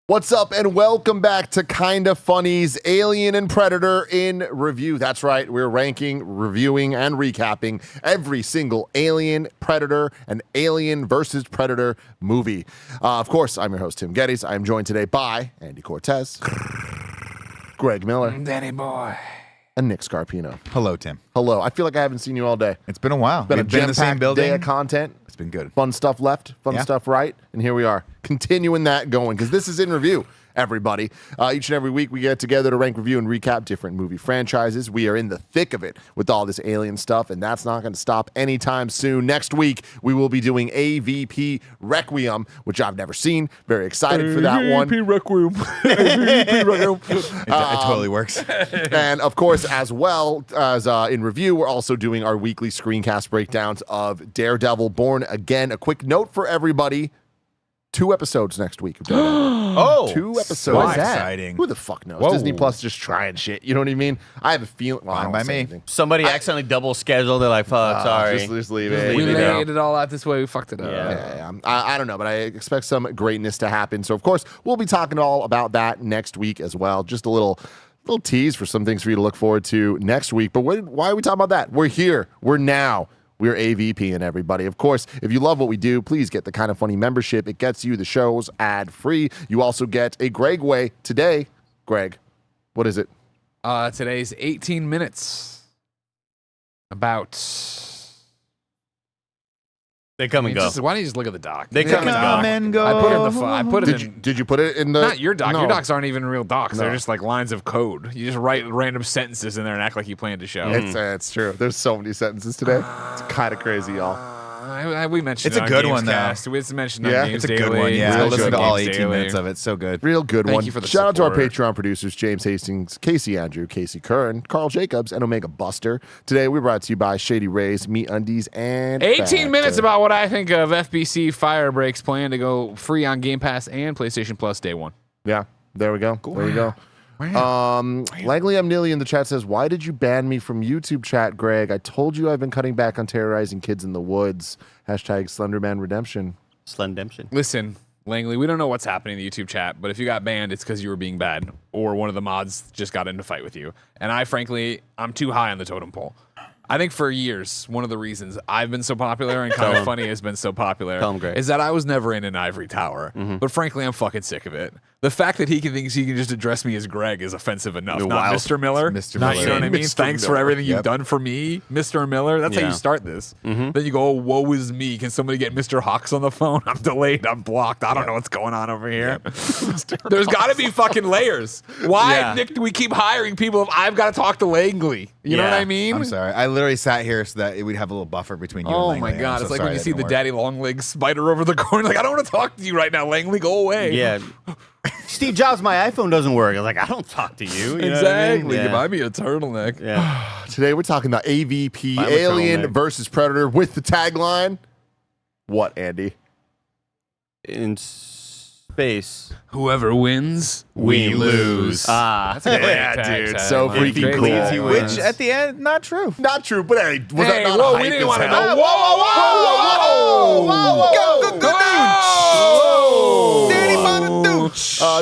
What's up, and welcome back to Kinda Funny's Alien and Predator in Review. That's right, we're ranking, reviewing, and recapping every single Alien, Predator, and Alien versus Predator movie. Of course, I'm your host, Tim Geddes. I am joined today by Andy Cortez, Greg Miller, Danny boy, and Nick Scarpino. Hello, Tim. Hello. I feel like I haven't seen you all day. It's been a while. It's been We've been in the same building. day of content. It's been good. Fun stuff left, fun stuff right, and here we are, continuing that going, because this is in review, everybody. Each and every week, we get together to rank, review, and recap different movie franchises. We are in the thick of it with all this Alien stuff, and that's not going to stop anytime soon. Next week, we will be doing AVP Requiem, which I've never seen. Very excited for that one. AVP Requiem. AVP Requiem. It totally works. And of course, as well as in review, we're also doing our weekly screencast breakdowns of Daredevil Born Again. A quick note for everybody. 2 episodes next week of Daredevil. Oh, 2 episodes. So exciting. Who the fuck knows? Whoa. Disney Plus just trying shit. You know what I mean? I have a feeling. Well, I don't Fine by say me. anything. Somebody accidentally double scheduled. They're like, fuck, sorry. Just leave it. We Leave it out. laid it all out this way. We fucked it up. Yeah. I don't know, but I expect some greatness to happen. So, of course, we'll be talking all about that next week as well. Just a little tease for some things for you to look forward to next week. But why are we talking about that? We're here. We're now. We're AVP and everybody. Of course, if you love what we do, please get the Kinda Funny membership. It gets you the shows ad-free. You also get a Greg Way today. Greg, what is it? Today's 18 minutes. About. They come and go. Why don't you just look at the doc? They come and go. I put it in the. I put it in. Did you put it in the? Not your doc. No. Your docs aren't even real docs. No. They're just like lines of code. You just write random sentences in there and act like you planned to show. It's true. There's so many sentences today. It's kind of crazy, y'all. We mentioned It's it a on good one, though. Gamescast. It's mentioned on Yeah, Games It's a good Daily. one. Yeah, I Listen listened to to all Games 18 Daily. minutes of it. So good. Real good Thank one. you for the Shout out to our support. Patreon producers, James Hastings, Casey Andrew, Casey Curran, Carl Jacobs, and Omega Buster. Today, we're brought to you by Shady Rays, Meat Undies, and 18 minutes Factor. about what I think of FBC Firebreak's plan to go free on Game Pass and PlayStation Plus day one. Yeah, there we go. There we go. Langley M. Neely in the chat says, why did you ban me from YouTube chat, Greg? I told you I've been cutting back on terrorizing kids in the woods. Hashtag Slenderman Redemption. Slendemption. Listen, Langley, we don't know what's happening in the YouTube chat, but if you got banned, it's because you were being bad or one of the mods just got into a fight with you. And I'm too high on the totem pole. I think for years, one of the reasons I've been so popular and Kinda Funny has been so popular Tell him, Greg. is that I was never in an ivory tower. But frankly, I'm fucking sick of it. The fact that he thinks he can just address me as Greg is offensive enough. You're Not wild. Mr. Miller. Mr. Not, you know Miller. what I mean? Mr. Thanks for Miller. everything you've Yep. done for me, Mr. Miller. That's how Yeah. you start this. Then you go, oh, woe is me. Can somebody get Mr. Hawks on the phone? I'm delayed. I'm blocked. I don't know what's going on over here. There's got to be fucking layers. Why, Yeah. Nick, do we keep hiring people if I've got to talk to Langley? You know what Yeah. I mean? I'm sorry. I literally sat here so that we'd have a little buffer between you and Oh Langley. my I'm god! so It's like sorry when you that see the didn't work. daddy long legs spider over the corner. Like, I don't want to talk to you right now, Langley. Go away. Yeah. Steve Jobs, my iPhone doesn't work. I was like, I don't talk to you. You know what I mean? Exactly. Yeah. Buy me a turtleneck. Yeah. Today, we're talking about AVP, I'm a Alien turtleneck. versus Predator, with the tagline. What, Andy? In space. Whoever wins, we lose. Ah. That's a great Yeah, tag dude, tag. so Like, freaking great cool. tag. He wins. Which at the end, not true. Not true, but hey, was Hey, that not whoa, hype we didn't as want to hell? know.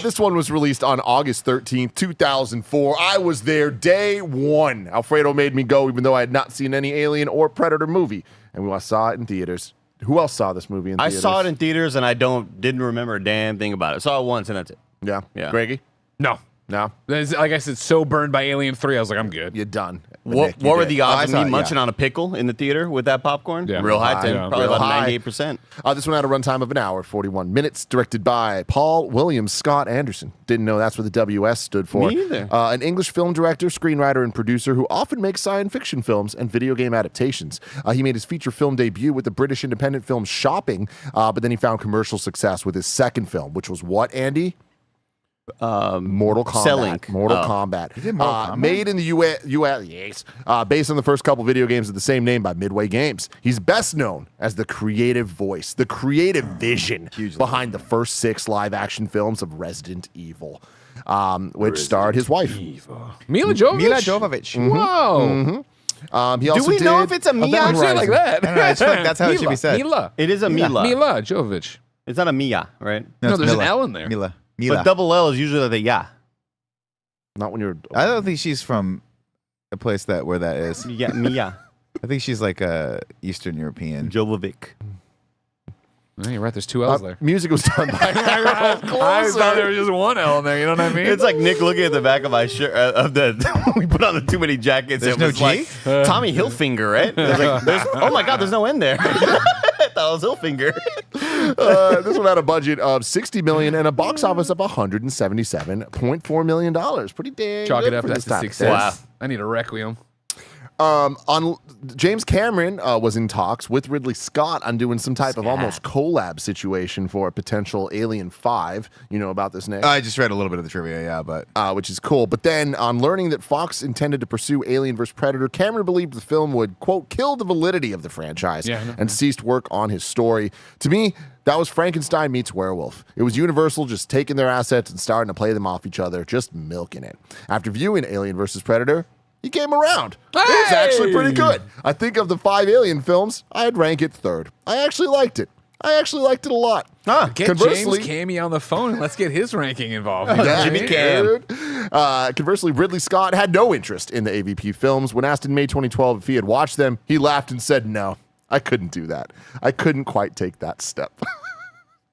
This one was released on August 13th, 2004. I was there day one. Alfredo made me go, even though I had not seen any Alien or Predator movie. And we saw it in theaters. Who else saw this movie in I theaters? saw it in theaters and I didn't remember a damn thing about it. Saw it once and that's it. Yeah. Yeah. Greggy? No. No? Like I said, so burned by Alien 3, I was like, I'm good. You're done. But What Nick, you were did. the odds I of saw me it, munching yeah. on a pickle in the theater with that popcorn? Yeah. Real high, High, Tim. yeah. Probably Real about high. 98%. This one had a runtime of an hour, 41 minutes, directed by Paul William Scott Anderson. Didn't know that's what the WS stood for. Me either. An English film director, screenwriter, and producer who often makes science fiction films and video game adaptations. He made his feature film debut with the British independent film Shopping, but then he found commercial success with his second film, which was what, Andy? Mortal Kombat. Selling. Mortal Oh. Kombat. did Mortal Kombat? Made in the US, yes, based on the first couple video games of the same name by Midway Games. He's best known as the creative voice, the creative vision behind the first 6 live-action films of Resident Evil, which starred his wife. Mila Jovovich? Mila Jovovich. Whoa. He also Do we know did if it's a Mia? Event Don't say it like Horizon. that. I don't know, I just feel like that's how it should be said. Mila. It is a Mila. Mila Jovovich. It's not a Mia, right? No, it's there's an Mila. L in there. Mila. Mila. But double L is usually like yeah. Not when you're. I don't think she's from a place where that is. Yeah, Mia. I think she's like a Eastern European. Jovovic. No, you're right. There's 2 L's there. Music was done by. I thought there was just 1 L in there. You know what I mean? It's like Nick looking at the back of my shirt we put on the too many jackets. There's it no was G? like Tommy Hilfiger, right? It was like, oh my God, there's no N there. I thought it was Hilfiger. This one had a budget of $60 million and a box office of $177.4 million. Pretty dang Chalk good it up. for That's this a type of success. thing. Wow. I need a requiem. On James Cameron was in talks with Ridley Scott on doing some type of almost collab situation for a potential Alien 5. You know about this, Nick? I just read a little bit of the trivia, yeah, but Which is cool. But then on learning that Fox intended to pursue Alien vs. Predator, Cameron believed the film would, quote, kill the validity of the franchise and ceased work on his story. To me, that was Frankenstein meets werewolf. It was Universal just taking their assets and starting to play them off each other, just milking it. After viewing Alien vs. Predator, he came around. It was actually pretty good. I think of the 5 Alien films, I'd rank it 3rd. I actually liked it. I actually liked it a lot. Get James Camey on the phone and let's get his ranking involved. You know what I Jimmy mean? Cam. Conversely, Ridley Scott had no interest in the AVP films. When asked in May 2012 if he had watched them, he laughed and said, no, I couldn't do that. I couldn't quite take that step.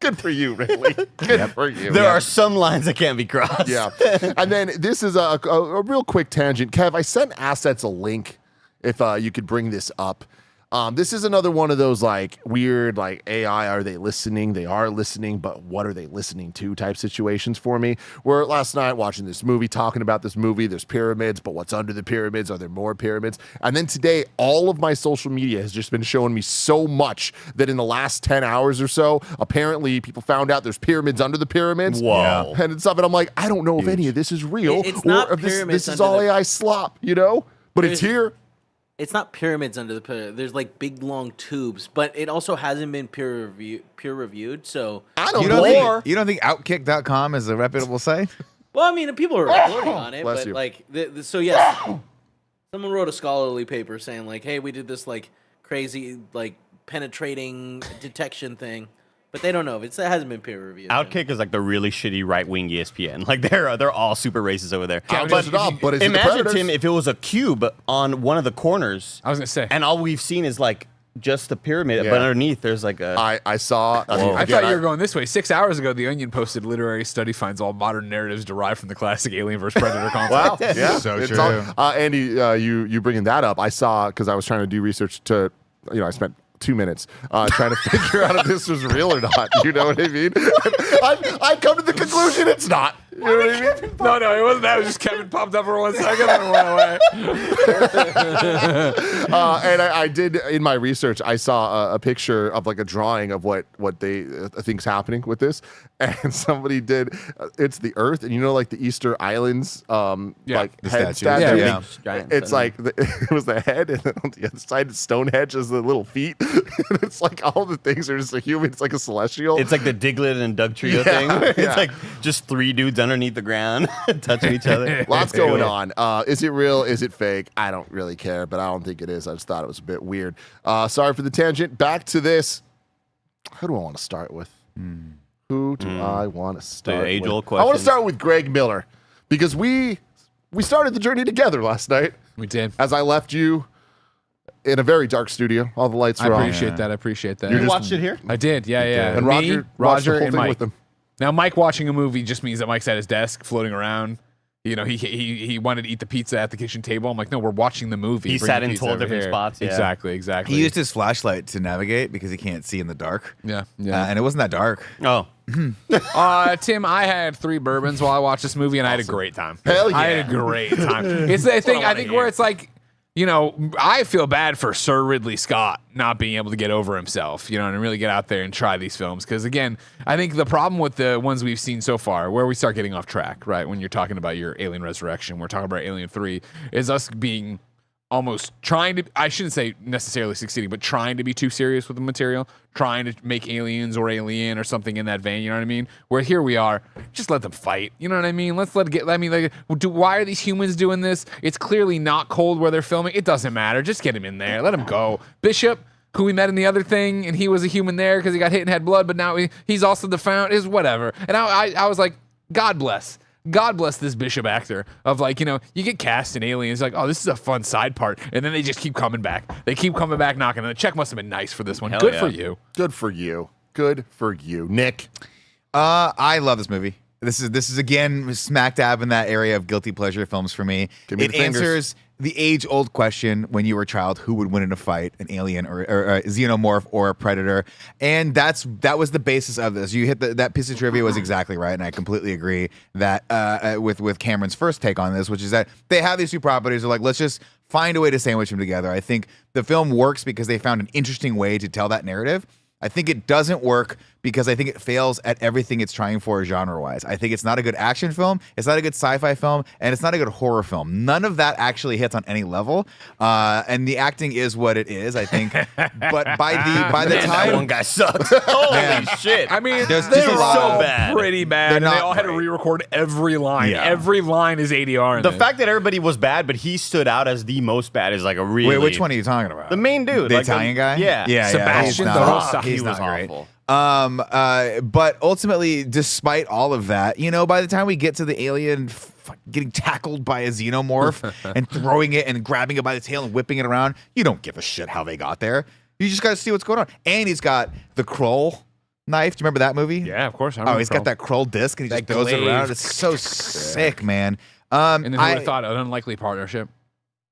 Good for you, Ridley. Good for you. There are some lines that can't be crossed. Yeah. And then this is a real quick tangent. Kev, I sent Assets a link if you could bring this up. This is another one of those like weird like AI, are they listening? They are listening, but what are they listening to type situations for me. Where last night watching this movie, talking about this movie, there's pyramids, but what's under the pyramids? Are there more pyramids? And then today, all of my social media has just been showing me so much that in the last 10 hours or so, apparently people found out there's pyramids under the pyramids. Whoa. And stuff. And I'm like, I don't know if any of this is real. It's not or if pyramids this is under all the- AI slop, you know? But it's here. It's not pyramids under the pyramid. There's like big long tubes, but it also hasn't been peer reviewed. So I don't you know. you don't think Outkick.com is a reputable site? well, I mean, people are reporting on it, Bless but you. like, so yes, someone wrote a scholarly paper saying like, hey, we did this like crazy like penetrating detection thing, but they don't know if it hasn't been peer reviewed. Outkick is like the really shitty right wing ESPN. Like they're all super racist over there. I'll mess it up, but is it the imagine Predators? Tim if it was a cube on one of the corners. I was going to say. And all we've seen is like just the pyramid, Yeah. but underneath there's like a. I saw. I mean, I again, thought you were going this way. 6 hours ago, The Onion posted literary study finds all modern narratives derived from the classic Alien vs. Predator conflict. Wow. Yeah. So It's true. Andy, you bringing that up, I saw, because I was trying to do research to, I spent 2 minutes trying to figure out if this was real or not. You know what I mean? I've come to the conclusion it's not. You know what I mean? No, it wasn't that. It was just Kevin popped up for 1 second and went away. And I did, in my research, I saw a picture of like a drawing of what they think's happening with this. And somebody did, it's the Earth, and like the Easter Islands, like The head statue. statue. Yeah. Giant It's center. like it was the head, and then on the other side, it's Stonehenge as the little feet. And it's like all the things are just a human. It's like a celestial. It's like the Diglett and Doug Trio Yeah, thing. Where it's yeah. like just 3 dudes underneath the ground touching each other. Lots going on. Is it real? Is it fake? I don't really care, but I don't think it is. I just thought it was a bit weird. Sorry for the tangent. Back to this. Who do I want to start with? Who do I want to start age-old with? I want to question. start with Greg Miller because we started the journey together last night We did. as I left you in a very dark studio. All the lights I were on. appreciate that. I appreciate that. You watched it here? I did. Yeah. And Me, Roger watched the whole and thing Mike. with them. Now, Mike watching a movie just means that Mike's at his desk floating around. He wanted to eat the pizza at the kitchen table. I'm like, no, we're watching the movie. He Bring sat the in pizza 12 over different here. spots, yeah. Exactly. He used his flashlight to navigate because he can't see in the dark. Yeah. And it wasn't that dark. Oh, Tim, I had 3 bourbons while I watched this movie, and I had a great time. Hell I yeah. had a great time. It's the thing, I think, where it's like, I feel bad for Sir Ridley Scott not being able to get over himself, and really get out there and try these films. Because, again, I think the problem with the ones we've seen so far, where we start getting off track, right, when you're talking about your Alien Resurrection, we're talking about Alien 3, is us being almost trying to, I shouldn't say necessarily succeeding, but trying to be too serious with the material, trying to make Aliens or Alien or something in that vein, you know what I mean? Where here we are, just let them fight, you know what I mean? Why are these humans doing this? It's clearly not cold where they're filming. It doesn't matter. Just get him in there. Let him go. Bishop, who we met in the other thing, and he was a human there because he got hit and had blood, but now he's also the found, is whatever. And I was like, God bless. God bless this Bishop actor of like, you get cast in Aliens like, oh, this is a fun side part. And then they just keep coming back. They keep coming back knocking. The check must have been nice for this one. Hell Good yeah. for you. Good for you. Good for you. Nick. I love this movie. This is again smack dab in that area of guilty pleasure films for me. Give me It the fingers. answers the age-old question when you were a child: who would win in a fight, an alien or a xenomorph or a predator? And that was the basis of this. You hit that piece of trivia was exactly right, and I completely agree that with Cameron's first take on this, which is that they have these two properties. They're like, let's just find a way to sandwich them together. I think the film works because they found an interesting way to tell that narrative. I think it doesn't work because I think it fails at everything it's trying for genre-wise. I think it's not a good action film, it's not a good sci-fi film, and it's not a good horror film. None of that actually hits on any level. And the acting is what it is, I think. But by the Man, time that one guy sucks. Holy shit. I mean, There's they just a were lot so of- bad. pretty bad. They're And they not all had to great. re-record every line. Yeah. Every line is ADR. In The this. fact that everybody was bad, but he stood out as the most bad is like a really. wait, which one are you talking about? The main dude, the like the- Italian guy. yeah. yeah, Sebastian, yeah. the whole He's suck. He he's was not great. awful. But ultimately, despite all of that, by the time we get to the alien getting tackled by a xenomorph and throwing it and grabbing it by the tail and whipping it around, you don't give a shit how they got there. You just got to see what's going on. And he's got the Kroll knife. Do you remember that movie? Yeah, of course. I Oh, remember he's got that Kroll disc and he just That throws it around. glaive. It's so sick, man. And then who would have thought an unlikely partnership?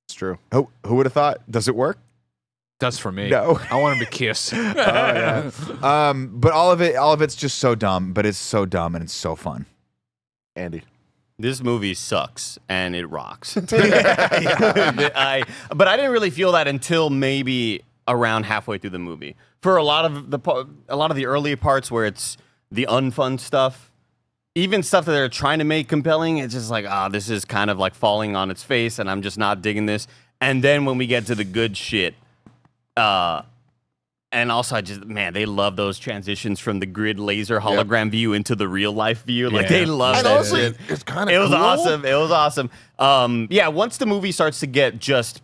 It's true. Who would have thought? Does it work? Does for me. No. I want him to kiss. But all of it's just so dumb, but it's so dumb and it's so fun. Andy. This movie sucks and it rocks. But I didn't really feel that until maybe around halfway through the movie. For a lot of the early parts where it's the unfun stuff, even stuff that they're trying to make compelling, it's just like, this is kind of like falling on its face, and I'm just not digging this. And then when we get to the good shit, and also they love those transitions from the grid laser hologram view into the real life view. Like they love And that honestly, shit. it's kind of It was cool. awesome. It was awesome. Once the movie starts to get just,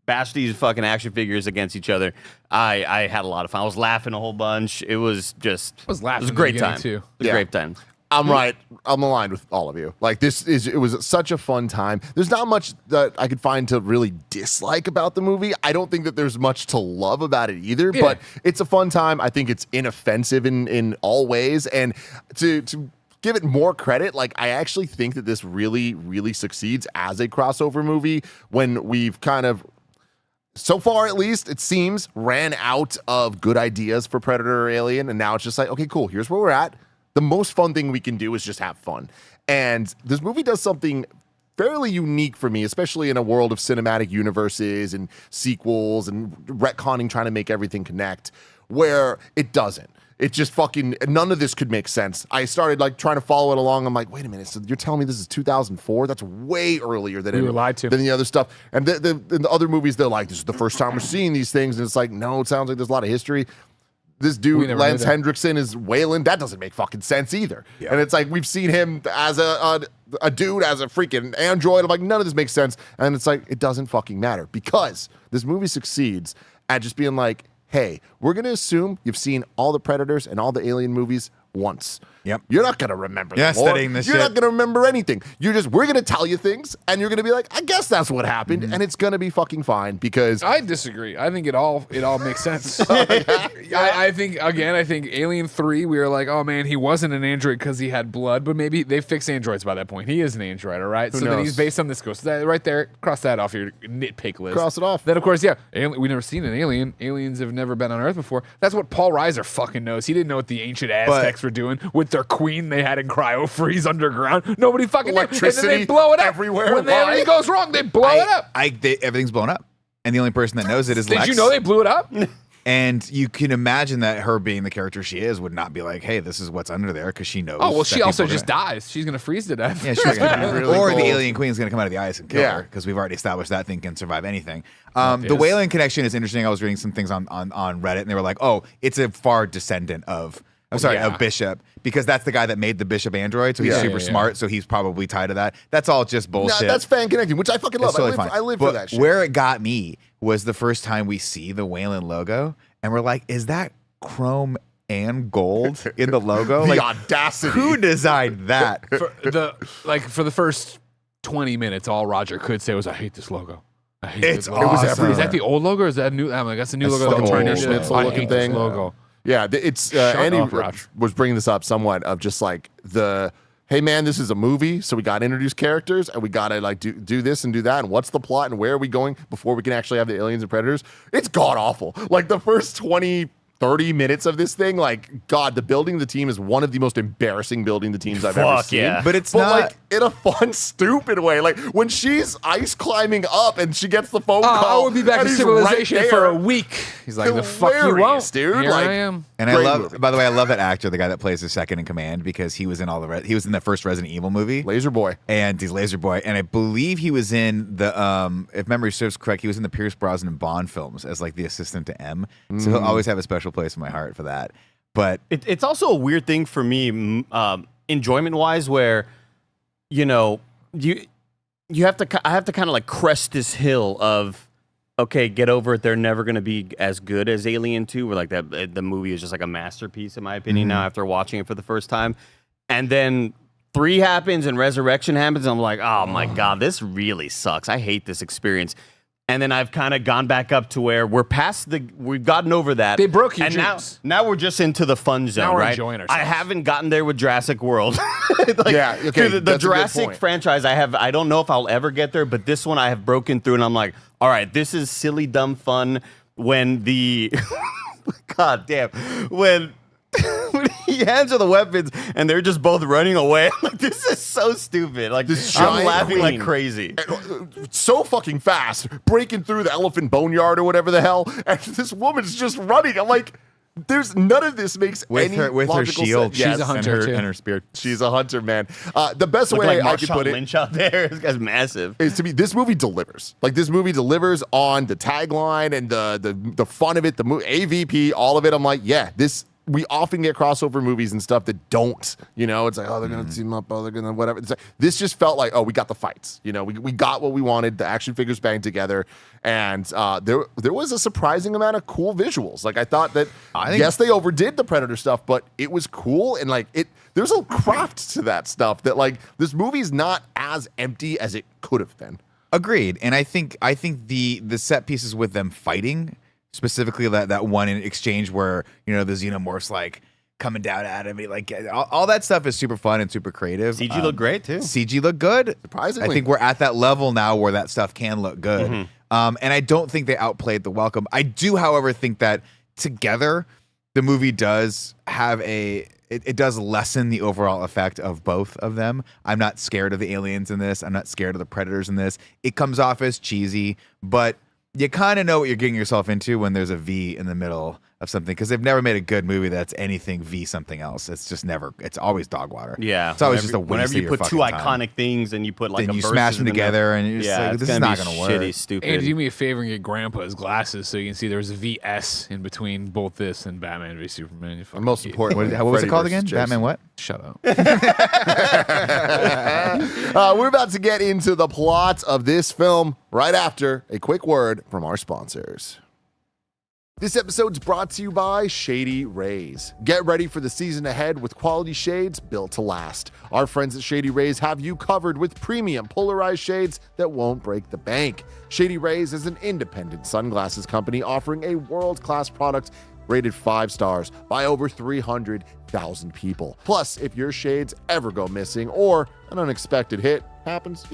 bash these fucking action figures against each other, I had a lot of fun. I was laughing a whole bunch. It was just, I was laughing it was a in the great beginning, time. too. It was a Yeah. great time. I'm right. I'm aligned with all of you. Like it was such a fun time. There's not much that I could find to really dislike about the movie. I don't think that there's much to love about it either, but it's a fun time. I think it's inoffensive in all ways. And to give it more credit, like I actually think that this really, really succeeds as a crossover movie when we've kind of, so far at least, it seems, ran out of good ideas for Predator or Alien. And now it's just like, okay, cool, here's where we're at. The most fun thing we can do is just have fun. And this movie does something fairly unique for me, especially in a world of cinematic universes and sequels and retconning, trying to make everything connect, where it doesn't. It just none of this could make sense. I started like trying to follow it along. I'm like, wait a minute, so you're telling me this is 2004? That's way earlier than We were lied to. than the other stuff. And in the other movies, they're like, this is the first time we're seeing these things. And it's like, no, it sounds like there's a lot of history. This We dude, never Lance knew that. Hendrickson, is Wayland. That doesn't make fucking sense either. And it's like, we've seen him as a dude, as a freaking android. I'm like, none of this makes sense. And it's like, it doesn't fucking matter because this movie succeeds at just being like, hey, we're going to assume you've seen all the Predators and all the Alien movies once. Yep. You're not going to remember You're the not lore. studying this You're not shit. going to remember anything. We're going to tell you things, and you're going to be like, I guess that's what happened, and it's going to be fucking fine because I disagree. I think it all makes sense. I think Alien 3, we were like, oh man, he wasn't an android because he had blood, but maybe they fixed androids by that point. He is an android, all right? So then knows? he's based on this ghost. That, right there, cross that off your nitpick list. Cross it off. Then of course, we've never seen an alien. Aliens have never been on Earth before. That's what Paul Reiser fucking knows. He didn't know what the ancient Aztecs were doing with their queen they had in cryo freeze underground. Nobody fucking knew. And then Electricity they blow it up everywhere. When Why? everything goes wrong, they blow it up. Everything's blown up, and the only person that knows it is Did Lex. you know they blew it up? And you can imagine that her being the character she is would not be like, hey, this is what's under there, because she knows. Oh, well, that she also people are just gonna- dies. She's going to freeze to death. Yeah, she's gonna really or cool. the alien queen's gonna come out of the ice and kill Yeah. her, because we've already established that thing can survive anything. The Obvious. Wayland connection is interesting. I was reading some things on Reddit, and they were like, oh, it's a far descendant of. Yeah. Of Bishop, because that's the guy that made the Bishop android, so he's Yeah. super Yeah. smart, so he's probably tied to that. That's all just No, bullshit. that's fan connecting, which I fucking love. It's totally I live But for that shit. Where it got me was the first time we see the Wayland logo, and we're like, is that chrome and gold in the logo. The Like, audacity. who designed that? For the first 20 minutes, all Roger could say was, "I hate this logo. I hate It's this logo." awesome. Is that the old logo or is that a new? I'm like, that's the new It's logo. the They're trying old to schnitzel I looking hate this thing. logo. Yeah, it's Shut Andy up, Raj. was bringing this up somewhat of just like hey man, this is a movie, so we got to introduce characters and we got to like do this and do that, and what's the plot and where are we going before we can actually have the aliens and predators. It's god awful. Like the first 20-30 minutes of this thing, like God, the building of the team is one of the most embarrassing building the teams I've ever Fuck, seen. yeah. But it's not like in a fun, stupid way. Like when she's ice climbing up and she gets the phone call. I would be back and to he's civilization right for there. a week. He's like, the fuck you Hilarious, won't, dude. Here Like, I am. And I Great love, movie. by the way, I love that actor, the guy that plays the second in command, because he was in he was in the first Resident Evil movie. Laser Boy. And he's Laser Boy, and I believe he was in the if memory serves correct, he was in the Pierce Brosnan Bond films as like the assistant to M. So he'll always have a special place in my heart for that. But It's also a weird thing for me, enjoyment wise, where you have to I have to kind of like crest this hill of, okay, get over it. They're never going to be as good as Alien 2, where like the movie is just like a masterpiece in my opinion now after watching it for the first time. And then 3 happens and Resurrection happens, and I'm like, oh my God, this really sucks. I hate this experience. And then I've kind of gone back up to where we've gotten over that. They broke your and dreams. now we're just into the fun zone, Now we're right? enjoying I ourselves. haven't gotten there with Jurassic World. Like, Yeah, okay, dude, the that's a good Jurassic point. franchise, I don't know if I'll ever get there, but this one I have broken through, and I'm like, all right, this is silly, dumb fun. When God damn, when he hands her the weapons and they're just both running away. I'm like, this is so stupid. Like, This I'm giant laughing like queen. crazy. So fucking fast, breaking through the elephant boneyard or whatever the hell, and this woman's just running. I'm like, there's none of this makes with any her logical shield, sense. Yes, She's a hunter, too. and her spear. she's a hunter, man. The best Look way like I could Marshawn put it Lynch out there. This guy's massive. is to be this movie delivers. Like this movie delivers on the tagline and the fun of it, the AVP, all of it. I'm like, yeah, this. We often get crossover movies and stuff that don't, it's like, oh, they're going to team up, oh, they're going to whatever. It's like, this just felt like, oh, we got the fights. We got what we wanted, the action figures banged together. And there was a surprising amount of cool visuals. Like, I thought that, yes, they overdid the Predator stuff, but it was cool. And, like, there's a craft to that stuff that, like, this movie's not as empty as it could have been. Agreed. And I think the set pieces with them fighting, specifically that one in exchange where the xenomorphs like coming down at him, like all that stuff is super fun and super creative. CG looked great too. CG looked good. Surprisingly. I think we're at that level now where that stuff can look good. And I don't think they outplayed the welcome. I do, however, think that together the movie does have it does lessen the overall effect of both of them. I'm not scared of the aliens in this. I'm not scared of the predators in this. It comes off as cheesy, but you kind of know what you're getting yourself into when there's a V in the middle of something, because they've never made a good movie that's anything V something else. It's just never. It's always dog water. Yeah, it's always just a waste whenever of you your put two fucking iconic time. things and you put like Then a you versus smash them in the middle. together and you're just like, it's this is gonna not be gonna work. shitty, stupid. And do me a favor and get Grandpa's glasses so you can see there's a VS in between both this and Batman v Superman. You fucking Most idiot. important, What was it Freddy called versus again? Jason. Batman what? Shut up. We're about to get into the plot of this film right after a quick word from our sponsors. This episode's brought to you by Shady Rays. Get ready for the season ahead with quality shades built to last. Our friends at Shady Rays have you covered with premium polarized shades that won't break the bank. Shady Rays is an independent sunglasses company offering a world-class product rated 5 stars by over 300,000 people. Plus, if your shades ever go missing or an unexpected hit happens,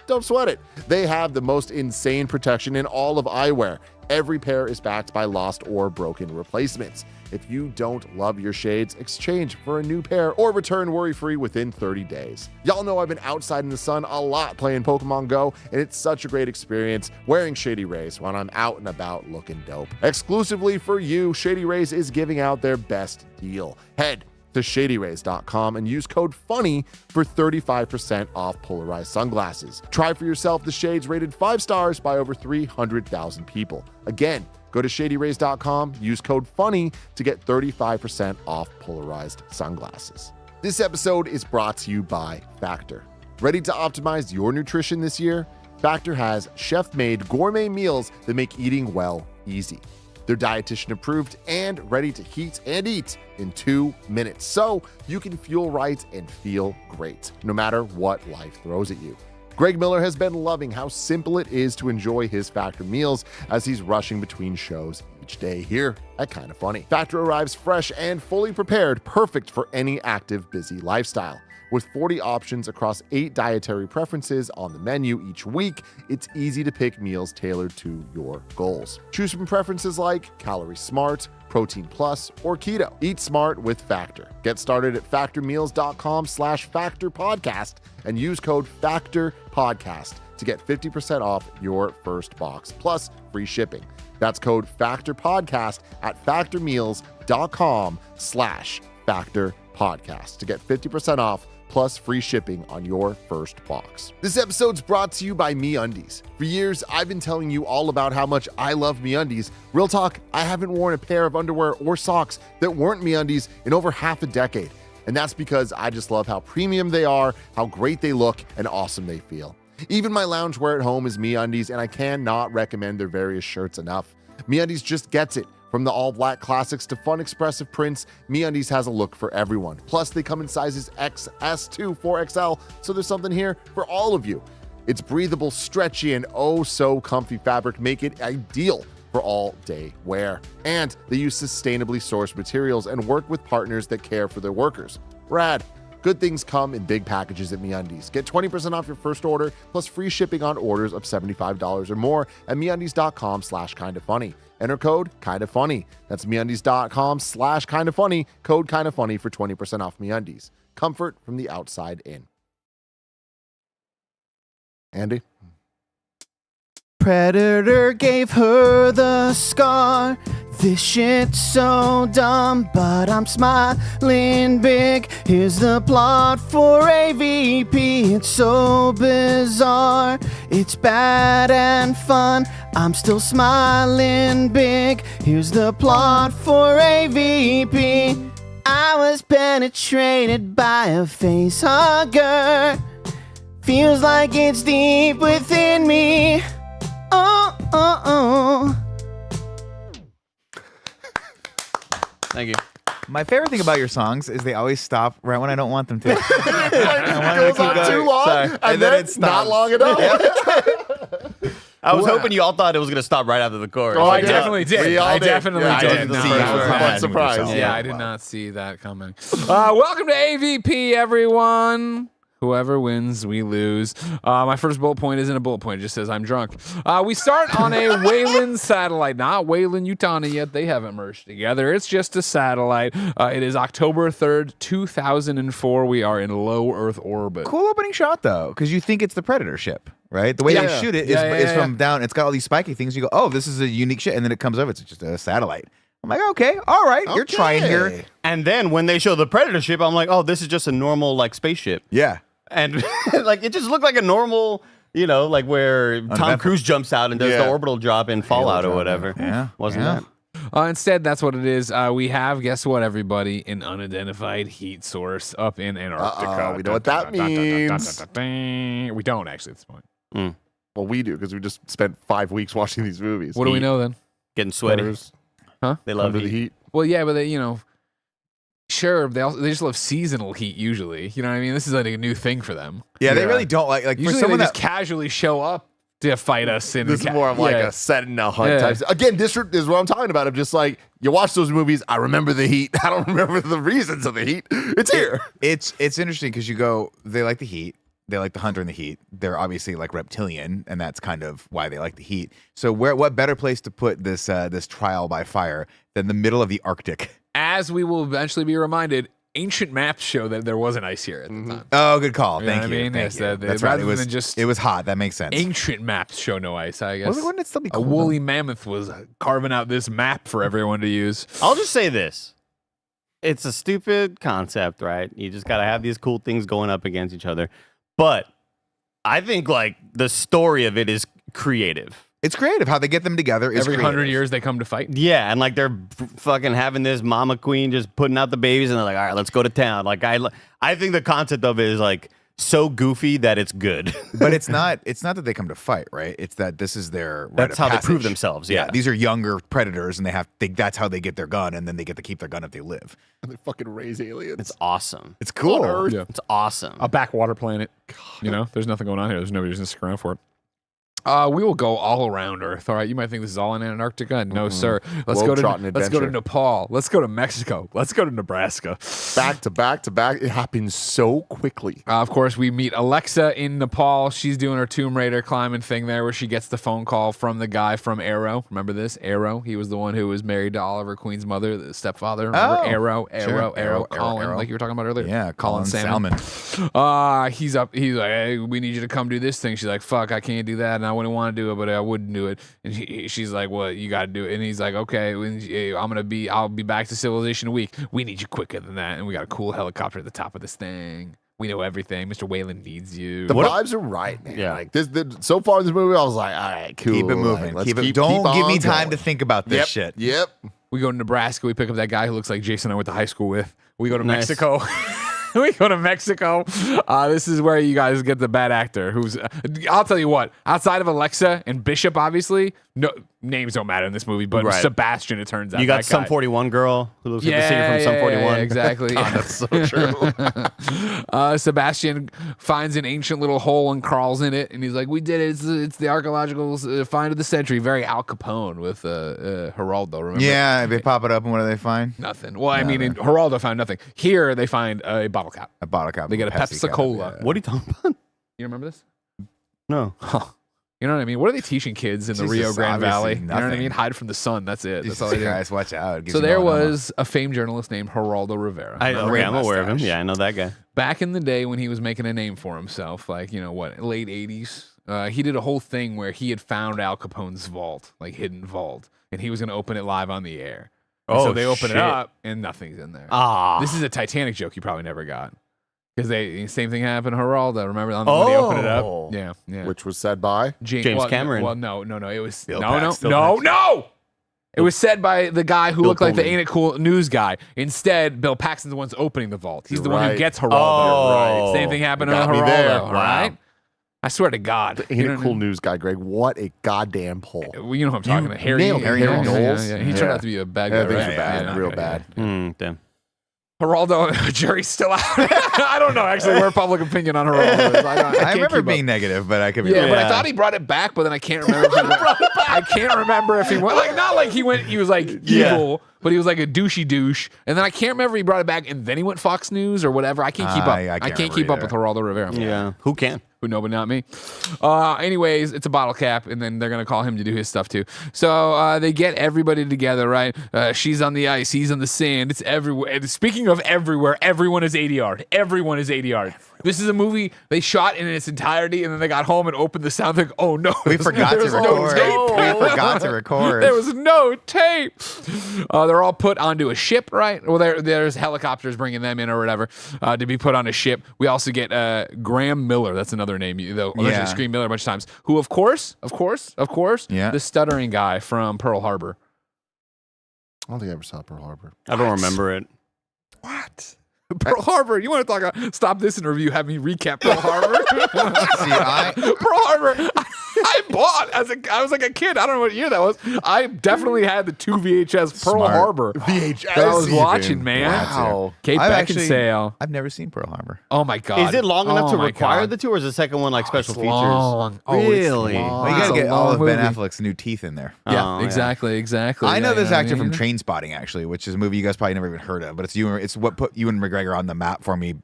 don't sweat it. They have the most insane protection in all of eyewear. Every pair is backed by lost or broken replacements. If you don't love your shades, exchange for a new pair or return worry-free within 30 days. Y'all know I've been outside in the sun a lot playing Pokemon Go, and it's such a great experience wearing Shady Rays when I'm out and about looking dope. Exclusively for you, Shady Rays is giving out their best deal. Head to shadyrays.com and use code FUNNY for 35% off polarized sunglasses. Try for yourself the shades rated 5 stars by over 300,000 people. Again, go to shadyrays.com, use code FUNNY to get 35% off polarized sunglasses. This episode is brought to you by Factor. Ready to optimize your nutrition this year? Factor has chef-made gourmet meals that make eating well easy. They're dietitian approved and ready to heat and eat in 2 minutes. So you can fuel right and feel great, no matter what life throws at you. Greg Miller has been loving how simple it is to enjoy his Factor meals as he's rushing between shows each day here at Kinda Funny. Factor arrives fresh and fully prepared, perfect for any active, busy lifestyle. With 40 options across 8 dietary preferences on the menu each week, it's easy to pick meals tailored to your goals. Choose from preferences like Calorie Smart, Protein Plus, or Keto. Eat smart with Factor. Get started at factormeals.com/factorpodcast and use code FACTORPODCAST to get 50% off your first box, plus free shipping. That's code FACTORPODCAST at factormeals.com/factorpodcast to get 50% off plus free shipping on your first box. This episode's brought to you by MeUndies. For years, I've been telling you all about how much I love MeUndies. Real talk, I haven't worn a pair of underwear or socks that weren't MeUndies in over half a decade. And that's because I just love how premium they are, how great they look, and awesome they feel. Even my loungewear at home is MeUndies, and I cannot recommend their various shirts enough. MeUndies just gets it. From the all-black classics to fun, expressive prints, MeUndies has a look for everyone. Plus, they come in sizes XS to 4XL, so there's something here for all of you. Its breathable, stretchy, and oh-so-comfy fabric make it ideal for all-day wear. And they use sustainably sourced materials and work with partners that care for their workers. Rad. Good things come in big packages at MeUndies. Get 20% off your first order, plus free shipping on orders of $75 or more at MeUndies.com/kindafunny. Enter code KINDAFUNNY. That's MeUndies.com/kindafunny. Code KINDAFUNNY for 20% off MeUndies. Comfort from the outside in. Andy? Predator gave her the scar. This shit's so dumb, but I'm smiling big. Here's the plot for AVP. It's so bizarre. It's bad and fun. I'm still smiling big. Here's the plot for AVP. I was penetrated by a face hugger. Feels like it's deep within me. Oh, oh, oh. Thank you. My favorite thing about your songs is they always stop right when I don't want them to. It goes on too long, Sorry. and then it it's stops. not long enough. I was hoping you all thought it was going to stop right after the chorus. Oh, I yeah. definitely did. We all I did. definitely Yeah, I did. didn't see. That was a fun surprise. Yeah, I did not see that coming. Welcome to AVP, everyone. Whoever wins, we lose. My first bullet point isn't a bullet point. It just says I'm drunk. We start on a Wayland satellite. Not Wayland, Utah yet. They haven't merged together. It's just a satellite. It is October 3rd, 2004. We are in low Earth orbit. Cool opening shot, though, because you think it's the Predator ship, right? The way Yeah. they shoot it is Yeah. from down. It's got all these spiky things. You go, oh, this is a unique shit. And then it comes over. It's just a satellite. I'm like, okay, all right. You're trying here. And then when they show the Predator ship, I'm like, oh, this is just a normal like spaceship. Yeah. And like it just looked like a normal, you know, like where Tom Uneventful. Cruise jumps out and does Yeah. the orbital drop in Fallout or drop, whatever. yeah. Wasn't Yeah. that? Instead, that's what it is. We have, guess what, everybody? An unidentified heat source up in Antarctica. We know what that means. We don't, actually, at this point. Well, we do, because we just spent 5 weeks watching these movies. What do we know then? Getting sweaty. Predators They love under the heat. heat. Well, yeah, but they, sure, they just love seasonal heat usually. You know what I mean? This is like a new thing for them. Yeah, they Yeah. really don't like for Usually they someone just that casually show up to fight us. In This is more of like a set and a hunt Yeah. type. Again, this is what I'm talking about. I'm just like, you watch those movies, I remember the heat. I don't remember the reasons of the heat. It's here. it's interesting because you go, they like the heat. They like the hunter in the heat. They're obviously like reptilian, and that's kind of why they like the heat. So what better place to put this this trial by fire than the middle of the Arctic? As we will eventually be reminded, ancient maps show that there was an ice here at the time. Oh, good call. You know Thank what I you. mean? Thank Yes, you. that- That's right. rather than just it was hot. That makes sense. Ancient maps show no ice, I guess. Wouldn't it still be A cold, woolly mammoth was carving out this map for everyone to use. I'll just say this. It's a stupid concept, right? You just got to have these cool things going up against each other. But I think like the story of it is creative. It's creative how they get them together. Is Every creative. 100 years they come to fight. Yeah, and like they're fucking having this mama queen just putting out the babies, and they're like, all right, let's go to town. Like I think the concept of it is like so goofy that it's good. But it's not that they come to fight, right? It's that this is their rite That's of how they passage. prove themselves. Yeah. These are younger predators, and that's how they get their gun, and then they get to keep their gun if they live. And they fucking raise aliens. It's awesome. It's cool. On Earth. Yeah. It's awesome. A backwater planet. You know, there's nothing going on here. There's nobody who's gonna stick around for it. We will go all around Earth. All right, you might think this is all in Antarctica. No, sir. Let's go to Globetrotting Nepal. Let's go to Mexico. Let's go to Nebraska. Back to back to back. It happens so quickly. Of course, we meet Alexa in Nepal. She's doing her Tomb Raider climbing thing there, where she gets the phone call from the guy from Arrow. Remember this? Arrow. He was the one who was married to Oliver Queen's mother, the stepfather. Remember Oh, Arrow, Colin, Arrow. like you were talking about earlier. Yeah, Colin Salmon. He's up. He's like, hey, we need you to come do this thing. She's like, fuck, I can't do that, and I wouldn't want to do it, but I wouldn't do it. And she's like, well, you got to do it. And he's like, okay, I'll be back to civilization a week. We need you quicker than that, and we got a cool helicopter at the top of this thing. We know everything. Mr. Whalen needs you. The vibes are right, man. Yeah. Like so far in this movie, I was like, all right, cool. Keep it moving. Like, let's keep it. keep Don't give on me time going. to think about this Yep. shit. Yep. We go to Nebraska. We pick up that guy who looks like Jason I went to high school with. We go to Nice. Mexico. We go to Mexico. This is where you guys get the bad actor. Who's I'll tell you what. Outside of Alexa and Bishop, obviously, no names don't matter in this movie. But Right. Sebastian, it turns out You got that Sum guy. 41 girl who looks like the singer from Sum 41. exactly. That's so true. Sebastian finds an ancient little hole and crawls in it, and he's like, "We did it! It's the archaeological find of the century." Very Al Capone with Geraldo. Remember? Yeah, they pop it up, and what do they find? Nothing. Well, I mean, in Geraldo found nothing. Here, they find a bottle cap. A bottle cap. They get a Pepsi cap, Pepsi-Cola. yeah. What are you talking about? You remember this? No. You know what I mean? What are they teaching kids in the Jesus, Rio Grande obviously Valley? You know what I nothing. mean? Hide from the sun. That's it. That's Jesus all they do. Christ, watch out. It gives So you there melanoma. was a famed journalist named Geraldo Rivera. I'm aware of him. mustache. Yeah, I know that guy. Back in the day when he was making a name for himself, like, you know what, late 80s, he did a whole thing where he had found Al Capone's vault, like hidden vault, and he was going to open it live on the air. And so Oh, they open shit. it up and nothing's in there. Ah. This is a Titanic joke you probably never got. Because same thing happened to Geraldo. Remember when they opened it Oh. up? Yeah, yeah. Which was said by James well, Cameron. Well, no. It was Bill no. Paxton. It was said by the guy who Bill looked like the Pullman. Ain't It Cool news guy. Instead, Bill Paxton's the one's opening the vault. He's You're the one who right. gets Geraldo. Oh. Same thing happened You to got me Geraldo. there. All Wow. right. I swear to God. Ain't a cool news guy, Greg. What a goddamn pull. Well, you know who I'm talking about. Harry nailed it. Harry Harry Knowles. Knowles. Yeah. He Yeah. turned out to be a bad guy. Yeah, things right? are bad, Yeah, real okay, bad. yeah. Damn. Geraldo, jury's still out. I don't know actually where public opinion on Geraldo is. I can't remember keep being up. negative, but I could be Yeah, wrong. but I thought he brought it back, but then I can't remember. If he went, I can't remember if he went like not like he went. He was like evil, but he was like a douchey douche. And then I can't remember if he brought it back and then he went Fox News or whatever. I can't keep up. I I can't can't keep up with remember Geraldo Rivera. Yeah. Who can? Who know, but not me. Anyways, it's a bottle cap, and then they're gonna call him to do his stuff too. So they get everybody together, right? She's on the ice, he's on the sand. It's everywhere. And speaking of everywhere, everyone is 80 yard. Everyone is 80 yard. This is a movie they shot in its entirety, and then they got home and opened the sound. Like, oh no, We forgot to there's no record. tape. We forgot to record. There was no tape. They're all put onto a ship, right? Well, there's helicopters bringing them in or whatever to be put on a ship. We also get Graham Miller. That's another name, though. Yeah. Yeah. Scream Miller a bunch of times. Who, of course, Yeah. the stuttering guy from Pearl Harbor. I don't think I ever saw Pearl Harbor. I don't remember it. What? Pearl Harbor. You want to talk about? Stop this interview. Have me recap Pearl Harbor. See, Pearl Harbor. I bought I was like a kid. I don't know what year that was. I definitely had the 2 VHS Pearl Smart. Harbor VHS. that I was even. watching, man. Wow. Kate I've Beckinsale. I've never seen Pearl Harbor. Oh my god. Is it long enough Oh to my require God. the two, or is the second one like special It's features? long. Oh, it's Really? long. Well, you It's gotta a get all long of Ben movie. Affleck's new teeth in there. Yeah, Oh, yeah. exactly. I know Yeah, this you what actor I from mean? Train Spotting, actually, which is a movie you guys probably never even heard of, but it's what put Ewan McGregor on the map for me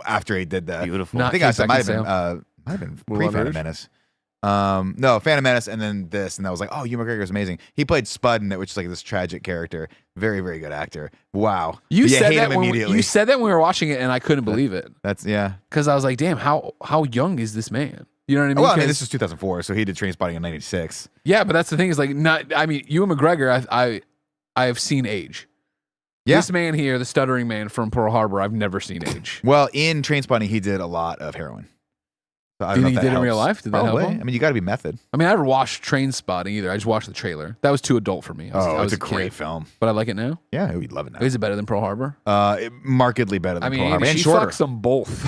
after he did that. Beautiful. I Not think Kate it might have been Beckinsale. pre Moulin Phantom Rouge? Menace. No, Phantom Menace, and then this, and I was like, oh, Ewan McGregor is amazing. He played Spud in it, which is like this tragic character. Very, very good actor. Wow. You But said hate that him when immediately. you said that when we were watching it, and I couldn't believe it That's yeah. because I was like, "Damn, how young is this man?" You know what I mean? Well, I mean, 'Cause- this is 2004, so he did Train Spotting in '96. yeah, but that's the thing is like not. I mean, Ewan McGregor, I have seen age. Yeah. This man here, the stuttering man from Pearl Harbor, I've never seen age. Well, in Train Spotting, he did a lot of heroin. So I Do don't you know think he if did in real helps. life? Did that help Probably. him? I mean, you got to be method. I mean, I never watched Train Spotting either. I just watched the trailer. That was too adult for me. I was it's a kid. great film. But I like it now. Yeah, we'd love it now. Is it better than Pearl Harbor? Markedly better than I mean, Pearl Harbor, and she shorter. fucks them both.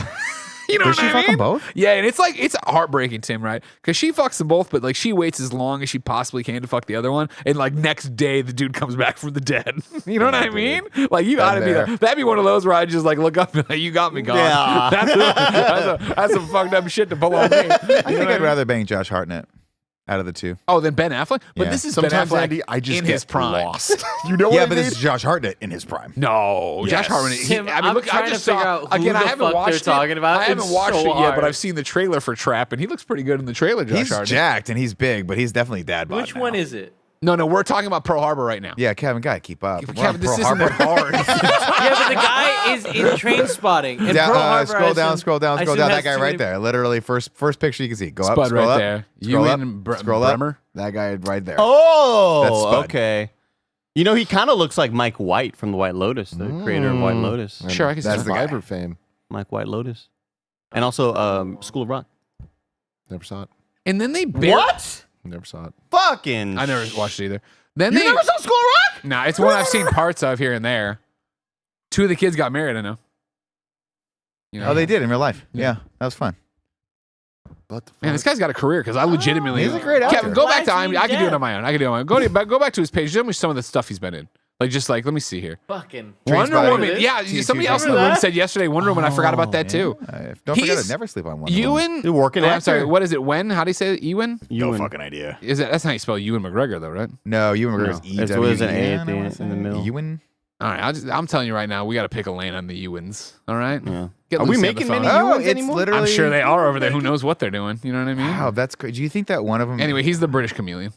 You know Does what she I fuck mean? them both? Yeah, and it's heartbreaking, Tim, right? Because she fucks them both, but like she waits as long as she possibly can to fuck the other one, and like next day the dude comes back from the dead. You know what I mean? Like you gotta be there. that'd be one of those where I just like look up and like, you got me gone. Yeah. That's some fucked up shit to pull on me. I think I'd rather bang Josh Hartnett out of the two. Oh, then Ben Affleck, but Yeah. this is Sometimes, Ben Affleck Andy, I just in get his prime. lost. You know what Yeah, I but mean? this is Josh Hartnett in his prime. No, Josh Yes. Hartnett. Tim, I'm trying to figure out who again. the I haven't fuck watched they're it. talking about. I haven't It's watched so it yet, but hard. I've seen the trailer for Trap, and he looks pretty good in the trailer. Josh He's Hartnett. jacked and he's big, but he's definitely dad bod Which now. one is it? No, we're talking about Pearl Harbor right now. Yeah, Kevin, gotta keep up. We're on Kevin, this Pearl isn't that Harbor. hard. Yeah, but the guy is in Train Spotting. And Yeah, Pearl Harbor, scroll I down, assume- scroll down, I scroll assume down. That has guy too right many- there. Literally, first picture you can see. Go up, Spud scroll right up, there. Scroll up, Ewan scroll up. Bremer? That guy right there. That's Oh, Spud. okay. You know, he kind of looks like Mike White from the White Lotus, the creator of White Lotus. Sure, I can see That's that. the guy. Survivor fame. Mike White Lotus. And also School of Rock. Never saw it. And then they What? Never saw it. Fucking. I never watched it either. Then You they never saw School of Rock? Nah, it's one I've seen parts of here and there. Two of the kids got married. I know. You know? Oh, they did in real life. Yeah, that was fun. What the fuck? Man, this guy's got a career because I legitimately. He's a great actor. Kevin, go back to Flags IMDb. me I can do it dead. on my own. I can do it on my own. Go back to his page. Show me some of the stuff he's been in. Like, let me see here. Fucking. Wonder Spider. Woman. Yeah, somebody else in the room Remember that? said yesterday Wonder Woman. I forgot about that too. Don't forget He's- to never sleep on one. Woman. Ewan. You're working I'm actor. sorry. What is it? When? How do you say it? Ewan? No fucking idea. Is it? That's how you spell Ewan McGregor, though, right? No, Ewan McGregor's No, E. there's an A at the end, in the middle. Ewan. All right. I'm telling you right now, we got to pick a lane on the Ewans. All right. Yeah. Get Are we Lucy on making the phone. many Oh, Ewans it's anymore? literally. I'm sure they are over there. Who knows what they're doing? You know what I mean? Wow, that's crazy. Do you think that one of them? Anyway, he's the British chameleon.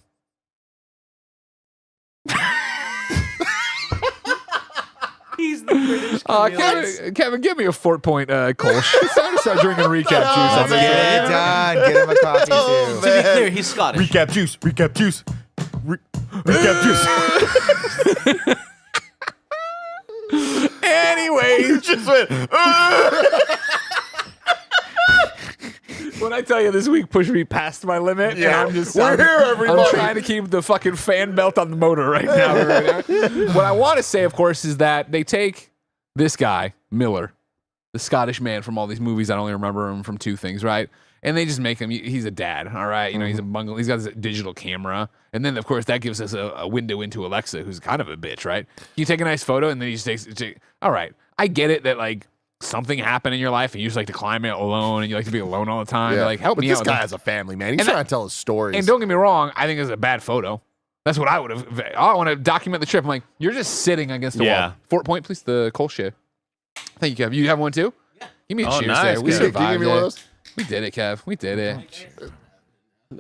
He's the British chameleon. Kevin, give me a Fort-Point Kolsch. It's time to start drinking recap juice. Let's on this get one. it done. Get him a coffee To too. be clear, he's Scottish. Recap juice. Recap juice. Recap juice. Anyways, Just went. when I tell you this week pushed me past my limit, Yeah. and I'm just We're here, everybody. I'm trying to keep the fucking fan belt on the motor right now. What I want to say, of course, is that they take this guy, Miller, the Scottish man from all these movies. I only remember him from two things, right? And they just make him, he's a dad, all right? You know, he's a bungle, he's got this digital camera. And then, of course, that gives us a window into Alexa, who's kind of a bitch, right? You take a nice photo, and then he just takes, all right, I get it that, like, something happened in your life, and you just like to climb it alone, and you like to be alone all the time. Yeah. But, like, help But me this out. guy has a family, man. He's And trying that- to tell his stories. And don't get me wrong, I think it's a bad photo. That's what I would have. I want to document the trip. I'm like, you're just sitting against the Yeah. wall. Fort Point, please. The Cole shit. Thank you, Kev. You have one too? Yeah. Give me a Oh, cheers nice, there. We Kev. Can you survived give me one of it. those? We did it, Kev. We did it.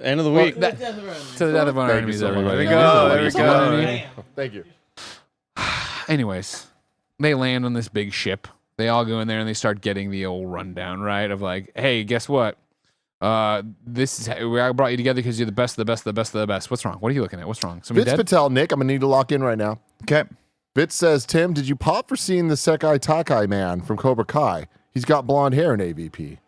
End of the week. To the death of our Thank you enemies, so much. everybody. There we go, there we You know go. what I mean? Thank you. Anyways, they land on this big ship. They all go in there and they start getting the old rundown, right? Of like, hey, guess what? This is I brought you together because you're the best, of the best, of the best, of the best. What's wrong? What are you looking at? What's wrong? Somebody Vince dead? Patel, Nick, I'm going to need to lock in right now. Okay. Vince says, Tim, did you pop for seeing the Sekai Takai man from Cobra Kai? He's got blonde hair in AVP.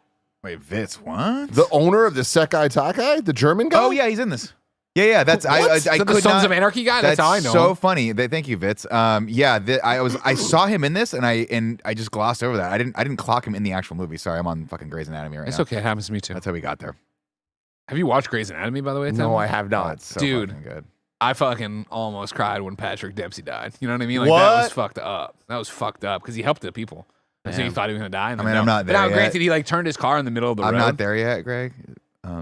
Wait, Vince, what? The owner of the Sekai Takai, the German guy? Oh yeah, he's in this. Yeah. That's I What? I the could Sons not, of Anarchy guy? That's how I know so him. funny. Thank you, Vitz. Yeah, I saw him in this, and I just glossed over that. I didn't clock him in the actual movie. Sorry, I'm on fucking Grey's Anatomy right It's now. okay. It happens to me too. That's how we got there. Have you watched Grey's Anatomy, by the way? Tim? No, I have not. That's so Dude. fucking good. I fucking almost cried when Patrick Dempsey died. You know what I mean? Like that What? was fucked up. That was fucked up because he helped the people. And so he Damn. thought he was gonna die. And I then mean, I'm no. not there Now, yet. granted, he like turned his car in the middle of the I'm road. not there yet, Greg.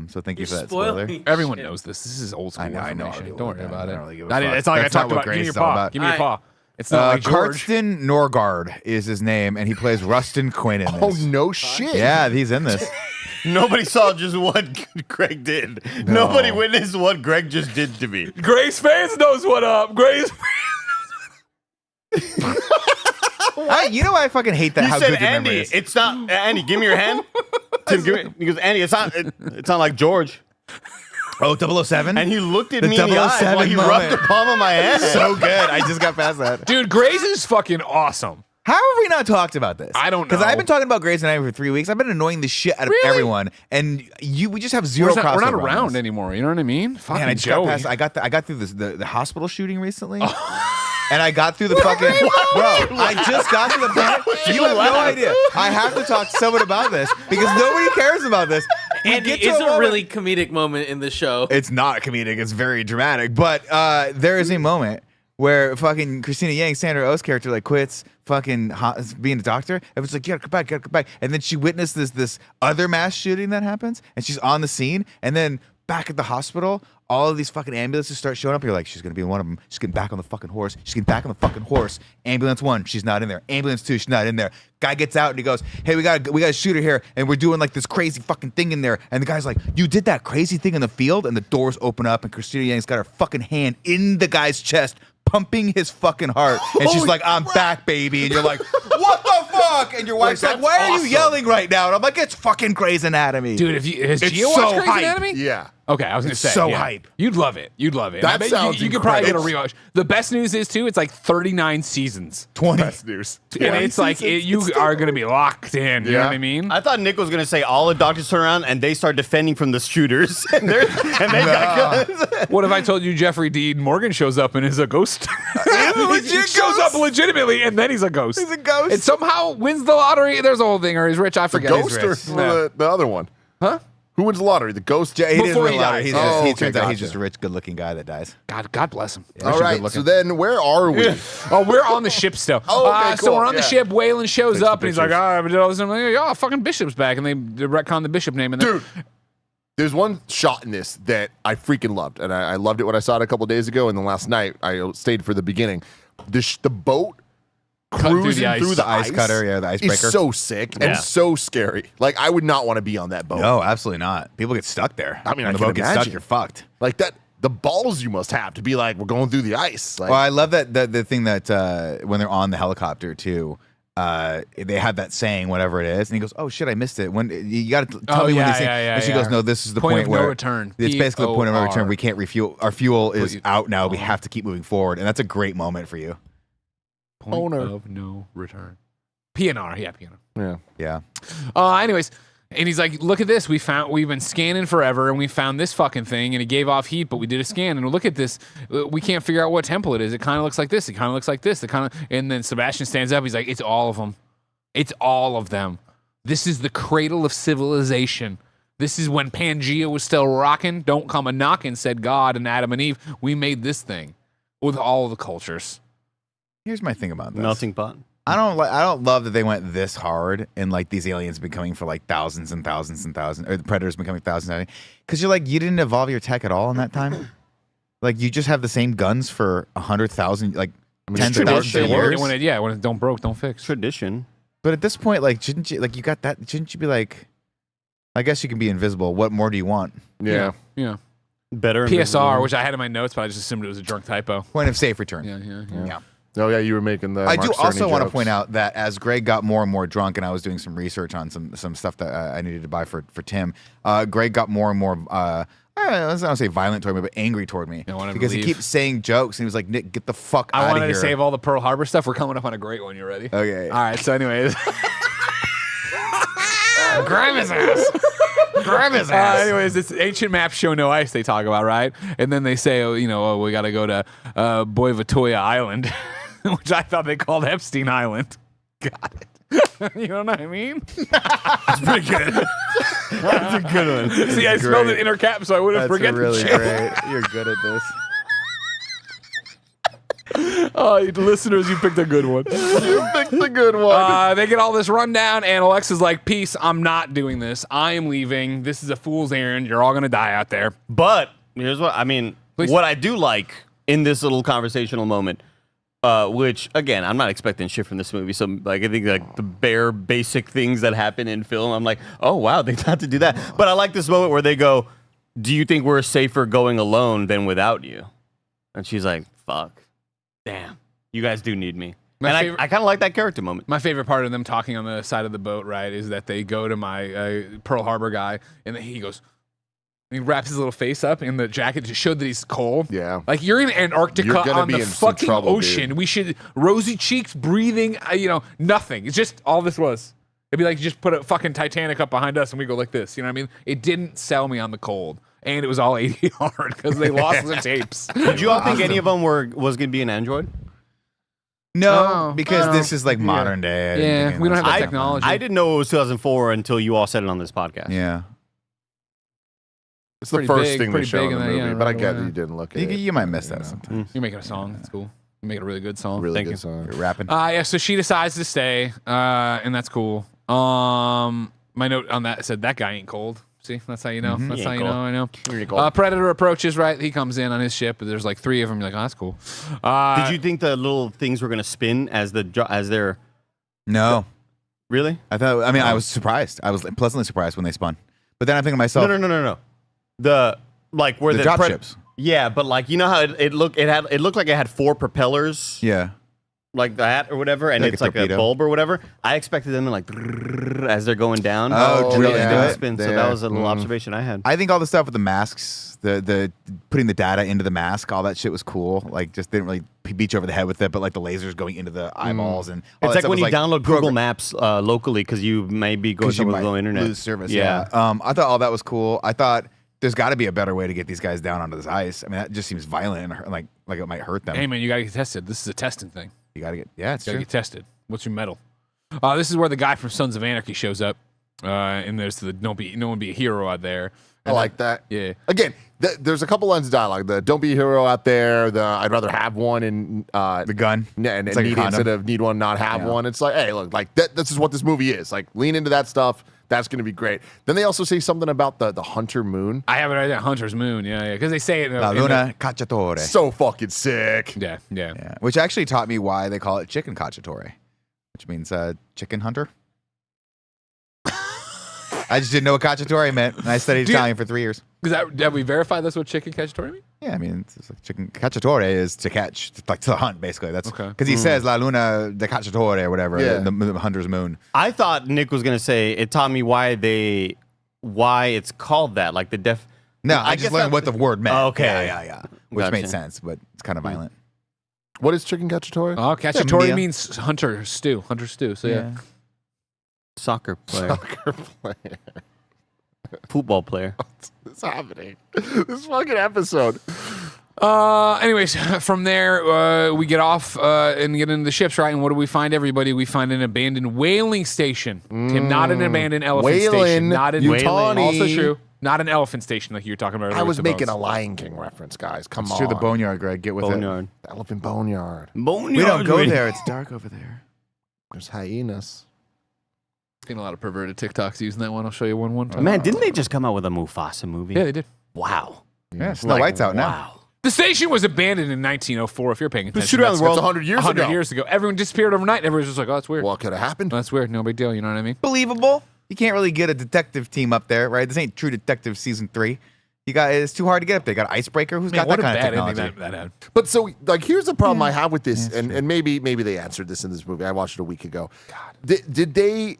So thank you for that spoiler. Everyone knows this. This is old school I know information. Don't worry about I it. don't really give a I fuck. it's not like I That's not talked what about. Give me Grey's your is all paw. about. Give me your Alright. paw. It's not like George. Karsten Norgard is his name, and he plays Rustin Quinn in this. Oh, no shit. Yeah, he's in this. Nobody saw just what Greg did. Nobody witnessed what Greg just did to me. Grace fans knows what up. Grace. You know I fucking hate that. He how said, good your memory Andy, is. it's not. Andy, give me your hand. Tim, give me. He goes, Andy, it's not like George. Oh, 007? And he looked at The me in the eyes 007 while he rubbed moment. the palm of my hand. So good. I just got past that. Dude, Grace is fucking awesome. How have we not talked about this? I don't Because know. I've been talking about Grey's Anatomy for 3 weeks. I've been annoying the shit out of Really? everyone, and we just have zero We're crossover. not on around this. anymore. You know what I mean? Fucking Man, I just Joey. got past. I got through the hospital shooting recently. and I got through the fucking bro. I just got to the part. You have no idea. I have to talk to someone about this because nobody cares about this. And it's a really comedic moment in the show. It's not comedic. It's very dramatic. But there is a moment where fucking Christina Yang, Sandra Oh's character, like quits fucking being a doctor. Everyone's like, you gotta come back. And then she witnessed this other mass shooting that happens, and she's on the scene. And then back at the hospital, all of these fucking ambulances start showing up. You're like, she's gonna be in one of them. She's getting back on the fucking horse. She's getting back on the fucking horse. Ambulance 1, she's not in there. Ambulance 2, she's not in there. Guy gets out and he goes, hey, we got a shooter here, and we're doing like this crazy fucking thing in there. And the guy's like, you did that crazy thing in the field? And the doors open up, and Christina Yang's got her fucking hand in the guy's chest, pumping his fucking heart. And she's like, I'm back, baby. And you're like, what the fuck? And your wife's like, why are you yelling right now? And I'm like, it's fucking Grey's Anatomy. Dude, has It's Gio so watched Grey's hype. Anatomy? Yeah. Okay, I was gonna say so yeah. hype. You'd love it. You'd love it. That I bet sounds you could probably get a incredible. rewatch. The best news is too, it's like 39 seasons, 20. Best news. and it's like you are gonna be locked in. You know what I mean? I thought Nick was gonna say all the doctors turn around and they start defending from the shooters, and they got guns. What if I told you Jeffrey Dean Morgan shows up and is a ghost? He shows up legitimately, and then he's a ghost. He's a ghost. And somehow wins the lottery. There's a whole thing, or he's rich. I forget. Ghost or He's rich. the other one? Huh? Who wins the lottery? The ghost? He didn't Before win he a lottery. dies. He's Oh, just, he okay, turns out he's gotcha. just a rich, good-looking guy that dies. God bless him. All right, so then where are we? Oh, we're on the ship still. Oh, okay, So cool, we're on the yeah. ship. Waylon shows Takes the up and he's like, pictures. I did all this. I'm like, oh, fucking Bishop's back. And they retcon the Bishop name. And Dude, there's one shot in this that I freaking loved, and I loved it when I saw it a couple days ago, and then last night I stayed for the beginning. The boat through cruising the ice. through the The ice cutter, yeah, the is icebreaker. so sick Yeah. and so scary. Like, I would not want to be on that boat. No, absolutely not. People get stuck there. I mean, when I the can boat gets stuck, imagine. you're fucked. Like that, the balls you must have to be like, we're going through the ice. Like, Well, I love that the thing that when they're on the helicopter too, they have that saying, whatever it is, and he goes, "Oh shit, I missed it." When you got to tell Oh, me when yeah, they say, yeah, and she yeah. goes, "No, this is the Point point of no where return. It's basically the point of no return. POR. We can't refuel. Our fuel is you- out now. We have to keep moving forward, and that's a great moment for you. Point Owner. of no return. PNR. Yeah, PNR. yeah. Yeah, Anyways, and he's like, look at this. We've been scanning forever, and we found this fucking thing, and it gave off heat, but we did a scan, and look at this. We can't figure out what temple it is. It kind of looks like this. It kind of looks like this. And then Sebastian stands up. He's like, it's all of them. It's all of them. This is the cradle of civilization. This is when Pangea was still rocking. Don't come a knocking, said God and Adam and Eve. We made this thing with all the cultures. here's my thing about this. Melting pot. I don't love that they went this hard and like these aliens been coming for like thousands and thousands and thousands, or the predators been coming thousands, because you're like, you didn't evolve your tech at all in that time. Like, you just have the same guns for 100,000, like tens of thousands of years. When it don't broke, don't fix. Tradition. But at this point, like, shouldn't you, like, you got that? Shouldn't you be like, I guess you can be invisible. What more do you want? Yeah. Yeah. Better. PSR, which I had in my notes, but I just assumed it was a drunk typo. Point of safe return. Yeah. Oh, yeah, you were making the. I do Mark also Cerny want to jokes. point out that as Greg got more and more drunk, and I was doing some research on some stuff that I needed to buy for Tim, Greg got more and more. I don't want to say violent toward me, but angry toward me I wanted to because he leave. keeped saying jokes, and he was like, "Nick, get the fuck I out of wanted here." to save all the Pearl Harbor stuff. We're coming up on a great one. You ready? Okay. All right. So, anyways. Grab his ass. Grab his ass. Anyways, it's ancient maps show no ice they talk about, right? And then they say, we got to go to Boivatoya Island, which I thought they called Epstein Island. Got it. You know what I mean? That's pretty good. That's a good one. See, I spelled it inner cap, so I wouldn't That's forget really the joke. great. You're good at this. Oh, you listeners, you picked a good one. You picked the good one. They get all this rundown, and Alexa's like, peace, I'm not doing this. I am leaving. This is a fool's errand. You're all going to die out there. But here's what I mean. Please. What I do like in this little conversational moment, which again, I'm not expecting shit from this movie. So like, I think like the bare basic things that happen in film, I'm like, oh wow, they got to do that. But I like this moment where they go, "Do you think we're safer going alone than without you?" And she's like, "Fuck, damn, you guys do need me." My And favorite- I kind of like that character moment. My favorite part of them talking on the side of the boat, right, is that they go to my Pearl Harbor guy, and then he goes, he wraps his little face up in the jacket to show that he's cold. Yeah. Like, you're in Antarctica You're gonna on be the in some fucking trouble, ocean. dude. We should, rosy cheeks, breathing, nothing. It's just all this was. It'd be like, you just put a fucking Titanic up behind us and we go like this. You know what I mean? It didn't sell me on the cold. And it was all ADR because they lost the tapes. Did you all think any of them was going to be an android? No, Oh, because no. this is like modern day. I didn't Yeah, think we don't have anything that was- technology. I didn't know it was 2004 until you all said it on this podcast. Yeah. It's the Pretty first big, thing they pretty show big in the in that, movie, yeah, but I right get away. that you didn't look at You, it. you might miss that sometimes. You're making a song. It's cool. You make a really good song. Really Thank good you. song. You're rapping. Yeah, so she decides to stay, and that's cool. My note on that said that guy ain't cold. See, that's how you know. That's He how ain't you know. cold. I know. He ain't cold. Predator approaches. Right, he comes in on his ship. There's like 3 of them. You're like, oh, that's cool. Did you think the little things were gonna spin as their No. really? I was surprised. I was pleasantly surprised when they spun. But then I'm thinking to myself, No. The like where the the drop ships. Yeah, but like you know how it looked like it had 4 propellers. Yeah. Like that or whatever, and Like it's a like a torpedo. bulb or whatever. I expected them to like as they're going down. Oh, and drill they into didn't it spin. So there. that was a little observation I had. I think all the stuff with the masks, the putting the data into the mask, all that shit was cool. Like, just didn't really beat you over the head with it, but like the lasers going into the eyeballs and all It's that like stuff when was, you download Google program- Maps locally because you may be going 'cause you somewhere with might low internet. lose service. Yeah. I thought all that was cool. I thought there's got to be a better way to get these guys down onto this ice. I mean, that just seems violent and like it might hurt them. Hey man, you gotta get tested. This is a testing thing. You got to get it's You gotta true. get tested. What's your medal? This is where the guy from Sons of Anarchy shows up. And there's the no one be a hero out there. I like that. Yeah. Again, there's a couple lines of dialogue. The "Don't be a hero out there." The "I'd rather have one" and The gun. and It's like a need it condom. instead of need one, not have Yeah. one. It's like, hey, look, like this is what this movie is. Like, lean into that stuff. That's going to be great. Then they also say something about the Hunter Moon. I have it right there. Hunter's Moon. Yeah. Because they say it. La Luna Cacciatore. So fucking sick. Yeah. Yeah, which actually taught me why they call it chicken cacciatore, which means chicken hunter. I just didn't know what cacciatore meant, and I studied Dude. Italian for 3 years. Have we verified that's what chicken cacciatore means? Yeah, I mean, it's like chicken cacciatore is to catch, like to hunt, basically. That's Okay. because he says La Luna de Cacciatore or whatever, Yeah. the hunter's moon. I thought Nick was gonna say it taught me why it's called that. Like the def. No, I guess just learned that- what the word meant. Oh, okay. Yeah. Which Gotcha. made sense, but it's kind of violent. What is chicken cacciatore? Oh, cacciatore Mia. means hunter stew. Hunter stew. So yeah. Soccer player, Soccer player. football player. What's happening? This fucking episode. Anyways, from there, we get off and get into the ships, right? And what do we find, everybody? We find an abandoned whaling station. Tim, not an abandoned elephant station. Whalen, Not an Utani. Also true. Not an elephant station like you were talking about earlier. I was with the making a bones. Lion King reference, guys. Come It's on. to the boneyard, Greg. Get with Boneyard. The elephant boneyard. Boneyard. it. We don't go there. It's dark over there. There's hyenas. Seen a lot of perverted TikToks using that one. I'll show you one time. Man, didn't they just come out with a Mufasa movie? Yeah, they did. Wow. Yeah, Snow White's out now. Wow. The station was abandoned in 1904. If you're paying attention, shoot around That's the world. That's 100 years 100 ago. years ago. Everyone disappeared overnight. Everyone's just like, oh, that's weird. What could have happened? That's weird. No big deal. You know what I mean? Believable. You can't really get a detective team up there, right? This ain't True Detective season 3. It's too hard to get up there. You got Icebreaker. Who's got what that kind a of bad technology? ending that had. But so, like, here's the problem I have with this, and maybe they answered this in this movie. I watched it a week ago. God. Did they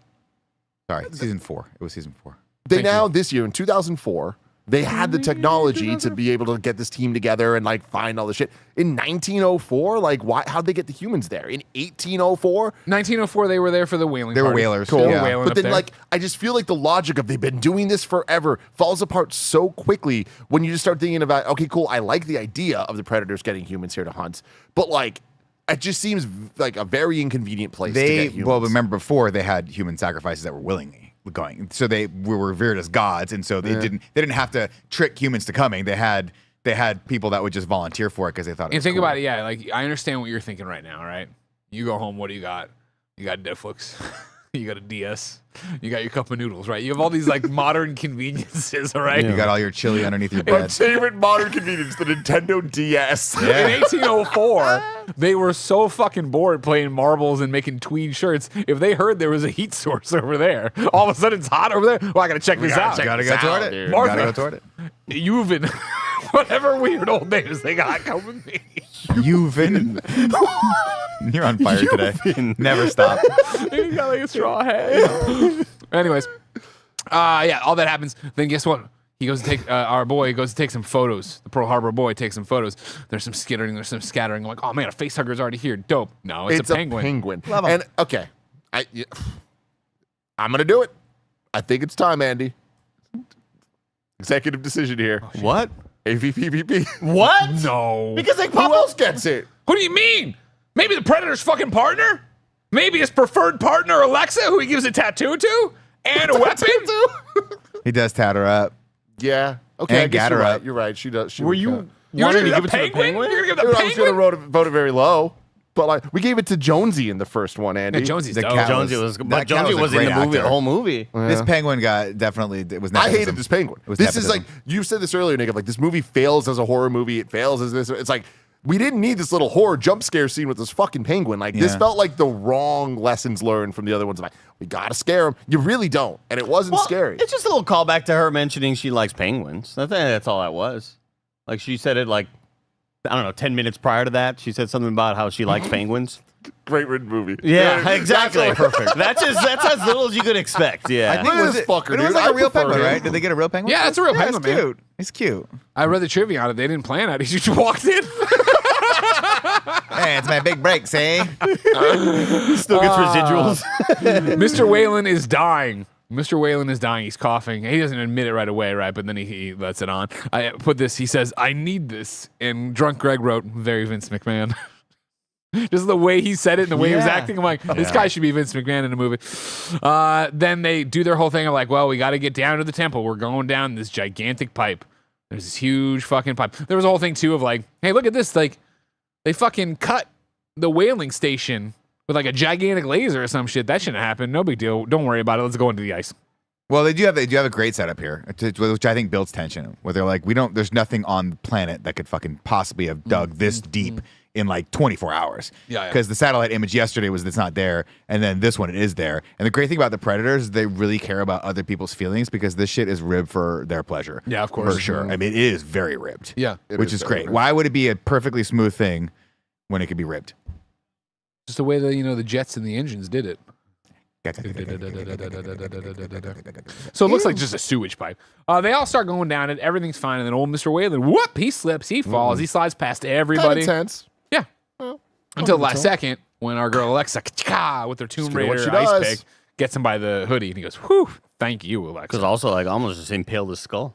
Sorry, season 4. It was season 4. They now this year in 2004 they had the technology to be able to get this team together and like find all the shit. In 1904, like how'd they get the humans there? In 1804, 1904, they were there for the whaling. They were party. whalers, Cool. yeah. Whaling but up then there. like I just feel like the logic of they've been doing this forever falls apart so quickly when you just start thinking about, okay, cool, I like the idea of the predators getting humans here to hunt, but like it just seems like a very inconvenient place to get humans. Well, remember before they had human sacrifices that were willingly going, so they were revered as gods, and so they didn't have to trick humans to coming. They had people that would just volunteer for it because they thought. And think about it, yeah. Like I understand what you're thinking right now, right? You go home. What do you got? You got Netflix. You got a DS. You got your cup of noodles, right? You have all these like modern conveniences, all right? You got all your chili underneath your My bed. favorite modern convenience, the Nintendo DS. In 1804, they were so fucking bored playing marbles and making tweed shirts. If they heard there was a heat source over there, all of a sudden it's hot over there. Well, I gotta check this out. Gotta go toward it. dude. Martha. Gotta go toward it. Yuvan, whatever weird old names they got, come with me. Yuvin. You're on fire today. Never stop. He's got like a straw head. Anyways, yeah, all that happens. Then guess what? He goes to take our boy goes to take some photos. The Pearl Harbor boy takes some photos. There's some skittering. There's some scattering. I'm like, oh man, a face hugger's already here. Dope. No, it's a penguin. Love 'em. And okay, I'm gonna do it. I think it's time, Andy. Executive decision here. What? AVP. What? No. Because like Who else gets it? What do you mean? Maybe the Predator's fucking partner? Maybe his preferred partner, Alexa, who he gives a tattoo to? And a weapon? He does tat her up. Yeah. Okay. And I guess gat you're her right. up. You're right. She does. She Were would you count. You're wanting gonna to give give it it to to the the penguin? You're gonna give I the was gonna penguin? vote it very low, but like we gave it to Jonesy in the first one, Andy. Yeah, Jonesy's The dope. cat Jonesy was- was, that but cat Jonesy was a was in great the movie, actor. the whole movie. This penguin guy definitely it was. I nepotism. hated this penguin. It was This is like nepotism. you said this earlier, Nick. Like this movie fails as a horror movie. It fails as this. It's like we didn't need this little horror jump scare scene with this fucking penguin. Like this Yeah. felt like the wrong lessons learned from the other ones. Like we gotta scare him. You really don't, and it wasn't Well, scary. It's just a little callback to her mentioning she likes penguins. That's all that was. Like she said it like, I don't know, 10 minutes prior to that. She said something about how she likes penguins. Great written movie. Yeah, exactly. That's perfect. That's as little as you could expect. Yeah. I think Look at was this it, fucker, it was dude. like I a real prefer penguin, him. right? Did they get a real penguin? Yeah, it's a real Yeah, penguin, it's man. cute. It's cute. I read the trivia on it. They didn't plan it. He just walked in. Hey, it's my big breaks, eh? Still gets residuals. Mr. Whalen is dying. Mr. Whalen is dying. He's coughing. He doesn't admit it right away, right? But then he lets it on. I put this. He says, "I need this." And Drunk Greg wrote, "Very Vince McMahon." Just the way he said it and the way he was Yeah. acting. I'm like, this guy should be Vince McMahon in a movie. Then they do their whole thing of like, well, we got to get down to the temple. We're going down this gigantic pipe. There's this huge fucking pipe. There was a whole thing too of like, hey, look at this. Like, they fucking cut the whaling station with like a gigantic laser or some shit. That shouldn't happen. No big deal. Don't worry about it. Let's go into the ice. Well, they do have a great setup here, which I think builds tension. Where they're like, there's nothing on the planet that could fucking possibly have dug this deep in like 24 hours. Yeah. Because the satellite image yesterday was it's not there, and then this one it is there. And the great thing about the Predators is they really care about other people's feelings because this shit is ribbed for their pleasure. Yeah, of course. for sure. I mean, it is very ribbed. Yeah. which is great. Why would it be a perfectly smooth thing when it could be ribbed? Just the way that, the jets and the engines did it. So it looks like just a sewage pipe. They all start going down it. Everything's fine. And then old Mr. Whalen, whoop, he slips. He falls. He slides past everybody. Intense. Yeah. Until the last second when our girl Alexa with her Tomb Just gonna what Raider she ice does. pick gets him by the hoodie. And he goes, whew, thank you, Alexa. Because also, like, almost just impaled his skull.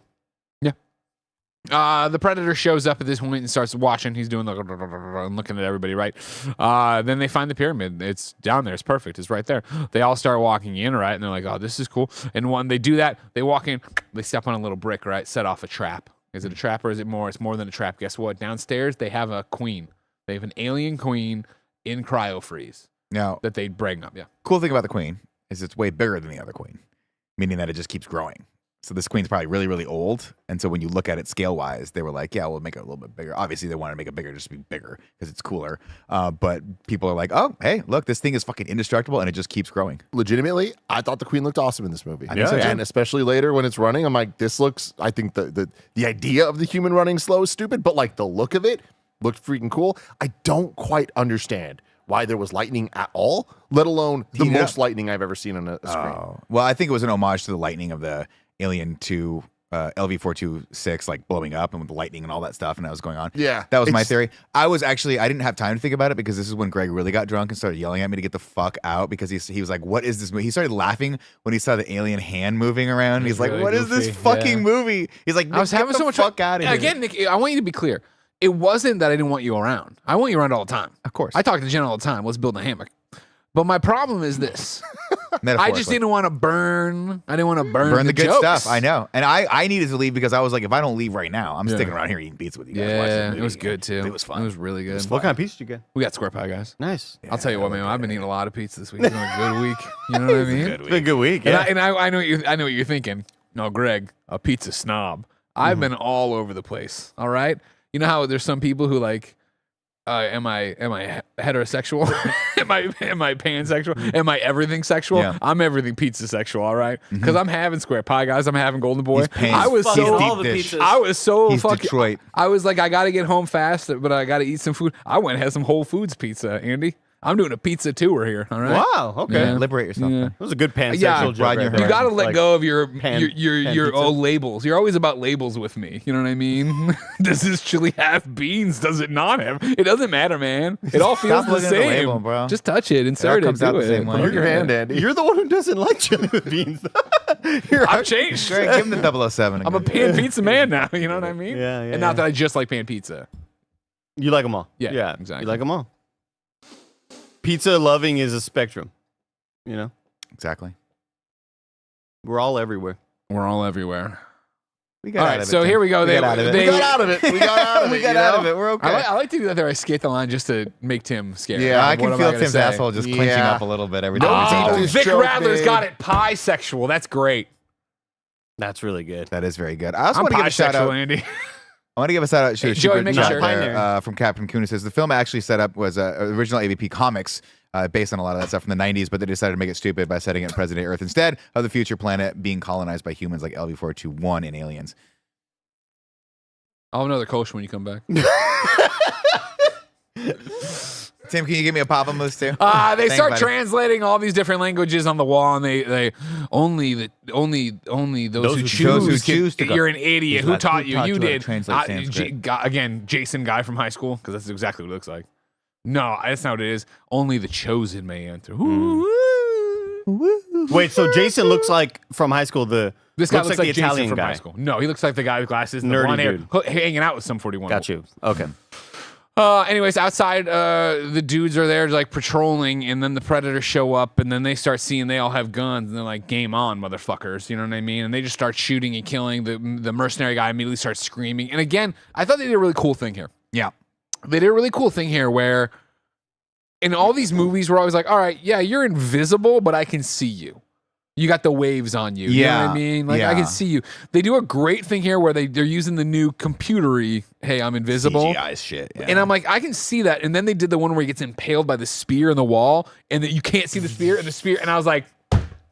The Predator shows up at this point and starts watching. He's doing the and looking at everybody, right? Then they find the pyramid. It's down there. It's perfect. It's right there. They all start walking in, right? And they're like, oh, this is cool. And when they do that, they walk in, they step on a little brick, right? Set off a trap. Is it a trap or is it more? It's more than a trap. Guess what? Downstairs, they have a queen. They have an alien queen in cryo freeze Now, that they bring up. Yeah. cool thing about the queen is it's way bigger than the other queen, meaning that it just keeps growing. So this queen's probably really, really old. And so when you look at it scale-wise, they were like, yeah, we'll make it a little bit bigger. Obviously, they wanted to make it bigger just to be bigger because it's cooler. But people are like, oh, hey, look, this thing is fucking indestructible, and it just keeps growing. Legitimately, I thought the Queen looked awesome in this movie. think so, too. And especially later when it's running, I'm like, this looks. I think the idea of the human running slow is stupid, but like the look of it looked freaking cool. I don't quite understand why there was lightning at all, let alone the Heat it most up. lightning I've ever seen on a screen. Oh. Well, I think it was an homage to the lightning of the Alien 2 LV-426 like blowing up and with the lightning and all that stuff and that was going on. Yeah, That was my it's- theory. I didn't have time to think about it because this is when Greg really got drunk and started yelling at me to get the fuck out because he was like, what is this movie? He started laughing when he saw the alien hand moving around. He's like, really what is this goofy. fucking Yeah. movie? He's like, I was having so much fuck out of here. Again, Nick, I want you to be clear. It wasn't that I didn't want you around. I want you around all the time. Of course. I talk to Jen all the time. Let's build a hammock. But my problem is this. I just Metaphorically. didn't want to burn. I didn't want to burn the good jokes. stuff. I know. And I needed to leave because I was like, if I don't leave right now, I'm sticking around here eating pizza with you guys. watching the Yeah, it movie was again. good too. It was fun. It was really good. What kind of pizza did you get? We got square pie, guys. Nice. I'll tell you what, man. I've been eating a lot of pizza this week. It's been a good week. You know what I mean? It's been a good week. And, Yeah. I know what you're thinking. No, Greg, a pizza snob. I've been all over the place. All right. You know how there's some people who like, am I heterosexual? am I pansexual? Am I everything sexual? Yeah. I'm everything pizza sexual. All right. Because I'm having square pie, guys. I'm having Golden Boy. He's pan- I was Fucking so all the deep dish. pizzas. I was so He's fucking. Detroit. I was like, I got to get home fast, but I got to eat some food. I went and had some Whole Foods pizza, Andy. I'm doing a pizza tour here. All right. Wow. Okay. Yeah. Liberate yourself. Yeah. man. That was a good pansexual Yeah, joke. broaden right your there. You got to let Like, go of your pan your pizza. old labels. You're always about labels with me. You know what I mean? Does this chili have beans? Does it not have? It doesn't matter, man. It all feels Stop the looking at the same. label, bro. Just touch it, insert it, comes do out the it. same way. Put your hand, Andy. You're the one who doesn't like chili with beans. I've changed. Greg, give him the 007 I'm a again. pan pizza man now. You know what I mean? Yeah, yeah, And not yeah. that I just like pan pizza. You like them all. Yeah, Yeah. exactly. You like them all. Pizza loving is a spectrum. You know, Exactly. we're all everywhere. We're all everywhere. We got All out right, of it. so Tim. here we go. We got out of it. We got out of it. We got out of it. We got you out know? of it. We're okay. I like to do that there. I skate the line just to make Tim scared. Yeah, I can What am feel gonna Tim's say? asshole just clenching Yeah. up a little bit every time. No we say deep Oh, that. dish Vic joke, Radler's babe. got it. Pie sexual. That's great. That's really good. That is very good. I also I'm want to give pie a shout sexual, out. Andy. I want to give a shout out to Hey, a Joey, secret make chat sure. there, from Captain Kuna. Says the film actually set up was original AVP comics based on a lot of that stuff from the 90s, but they decided to make it stupid by setting it in present-day Earth instead of the future planet being colonized by humans like LV-421 and aliens. I'll have another kosher when you come back. Tim, can you give me a Papa Moose too? They Thanks, start buddy. translating all these different languages on the wall, and they only those who choose to go. You're an idiot. Who taught you? You how to did. translate Sanskrit? Again, Jason guy from high school, because that's exactly what it looks like. No, that's not what it is. Only the chosen may enter. Wait, so Jason looks like from high school This guy looks like the Jason Italian from guy. high school. No, he looks like the guy with glasses, and the Nerdy blonde hair, dude. hanging out with some 41. Got you. Okay. Anyways, outside, the dudes are there like patrolling, and then the predators show up, and then they start seeing they all have guns, and they're like, "Game on, motherfuckers!" You know what I mean? And they just start shooting and killing. The mercenary guy immediately starts screaming. And again, I thought they did a really cool thing here. Yeah. They did a really cool thing here where, in all these movies, we're always like, "All right, yeah, you're invisible, but I can see you." You got the waves on you. You know what I mean? Like, I can see you. They do a great thing here where they're using the new computery, hey, I'm invisible. CGI shit. Yeah. And I'm like, I can see that. And then they did the one where he gets impaled by the spear in the wall and that you can't see the spear and I was like,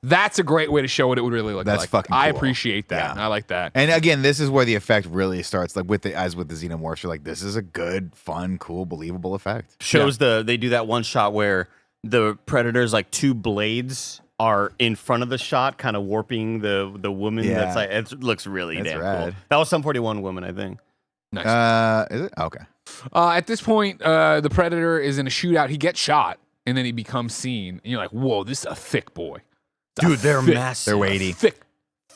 that's a great way to show what it would really look That's like. fucking I cool. appreciate that. Yeah. I like that. And again, this is where the effect really starts. Like with the xenomorphs, you're like, this is a good, fun, cool, believable effect. Shows they do that one shot where the predator's like two blades are in front of the shot, kind of warping the woman. Yeah. That's like it looks really That's damn rad. cool. That was some 41 woman, I think. Nice. Is it? Okay. At this point, the Predator is in a shootout. He gets shot and then he becomes seen. And you're like, whoa, this is a thick boy. Dude, they're thick- massive. They're weighty. Thick.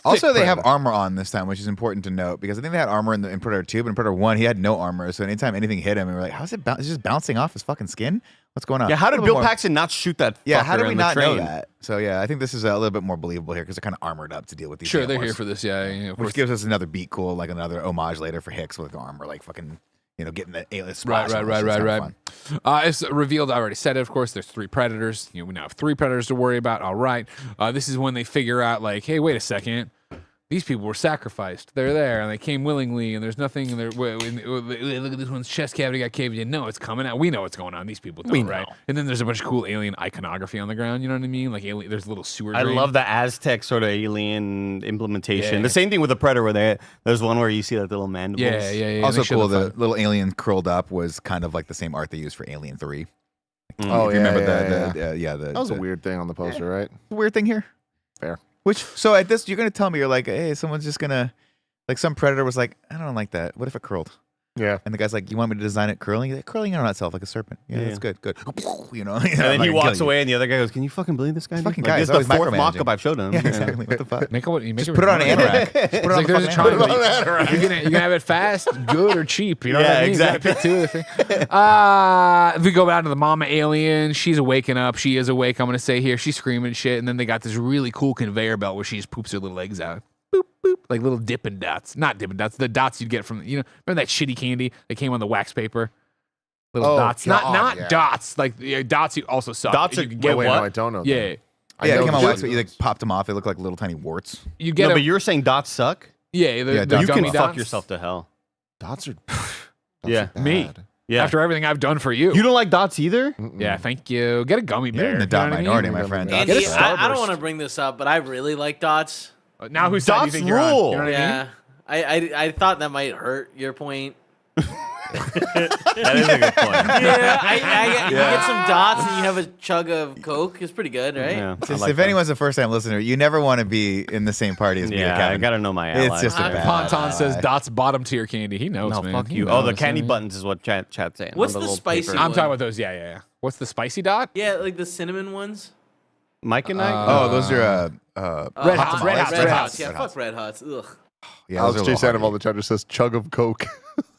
Also, thick they have Predator. armor on this time, which is important to note because I think they had armor in Predator 2, but in Predator 1, he had no armor. So anytime anything hit him, we were like, how's it it's just bouncing off his fucking skin? What's going on? Yeah, how did A little Bill more- Paxton not shoot that? Yeah, fucker how did we in the not know train? that? So yeah, I think this is a little bit more believable here because they're kind of armored up to deal with these. Sure, they're xenomorphs. here for this. Yeah, of course. Which gives us another beat cool, like another homage later for Hicks with the armor, like fucking, getting the alien splash. Right. It's revealed. I already said it. Of course, there's 3 predators. We now have 3 predators to worry about. All right. This is when they figure out, like, hey, wait a second. These people were sacrificed. They're there, and they came willingly, and there's nothing in their. Look at this one's chest cavity got caved in. No, it's coming out. We know what's going on. These people don't, right? And then there's a bunch of cool alien iconography on the ground. You know what I mean? Like, there's a little sewer I drain. love the Aztec sort of alien implementation. Yeah. The same thing with the Predator, where there's one where you see like little mandibles. Yeah. Also they showed cool, the the little alien curled up was kind of like the same art they used for Alien 3. Oh, If you yeah, remember yeah. that That was a weird thing on the poster, right? weird thing here. Fair. So at this, you're gonna tell me you're like, hey, someone's just gonna, like, some predator was like, I don't like that. What if it curled? Yeah. And the guy's like, you want me to design it curling? He's like, curling in on itself like a serpent. Yeah, Yeah. that's good. And then he walks away, and the other guy goes, "Can you fucking believe this guy? This fucking Like, guy this is is always the 4th micromanaging. mock-up I've showed him." Yeah, exactly. What the fuck? Make it Just put it on an anorak. Just put it on Like, the there's a fucking triangle. anorak. You're gonna have it fast, good, or cheap. You know Yeah, what I mean? exactly. You gotta pick 2 of the things. We go down to the mama alien. She's waking up. She is awake. I'm gonna say here. She's screaming and shit. And then they got this really cool conveyor belt where she just poops her little eggs out. Boop boop, like little Dippin' Dots. Not Dippin' Dots. The dots you'd get from remember that shitty candy that came on the wax paper. Little Oh, dots, God, not yeah. dots. Like dots, you also suck. Dots You are- can Wait, get wait, what? no, I don't know. yeah. I Yeah, know it came on the wax, shit but you is. like popped them off. They look like little tiny warts. You get No, a, but you're saying dots suck. yeah, the Yeah, dots You gummy can dots. fuck yourself to hell. Dots are. Yeah. Me. Yeah. After everything I've done for you. You don't like dots either? Yeah, thank you. Get a gummy bear. You're in the You dot know what I mean? minority, my friend. Get Andy, a I don't Starburst. want to bring this up, but I really like dots. Now whose side do you Dots think you're on? rule. You know what I mean? Yeah, I thought that might hurt your point. That is a good point. Yeah, you get some dots and you have a chug of Coke. It's pretty good, right? Yeah, I Just like if that. anyone's a first time listener, you never want to be in the same party as me or Yeah, Kevin. I gotta know my It's allies. just a bad Ponton says ally. Dots bottom tier candy. He knows, No, man. fuck He you. Oh, the knows, candy man. buttons is what chat's saying. What's the little spicy paper. I'm one? talking about those. Yeah. What's the spicy dot? Yeah, like the cinnamon ones. Mike and I? Oh, those are Red Hots, Hot Red Dogs. Hots, Red Red Hots. Hots. Yeah, Red fuck Red Hots. Ugh. yeah, those Alex are a J. little Sandoval, hardy. the judge, says chug of Coke.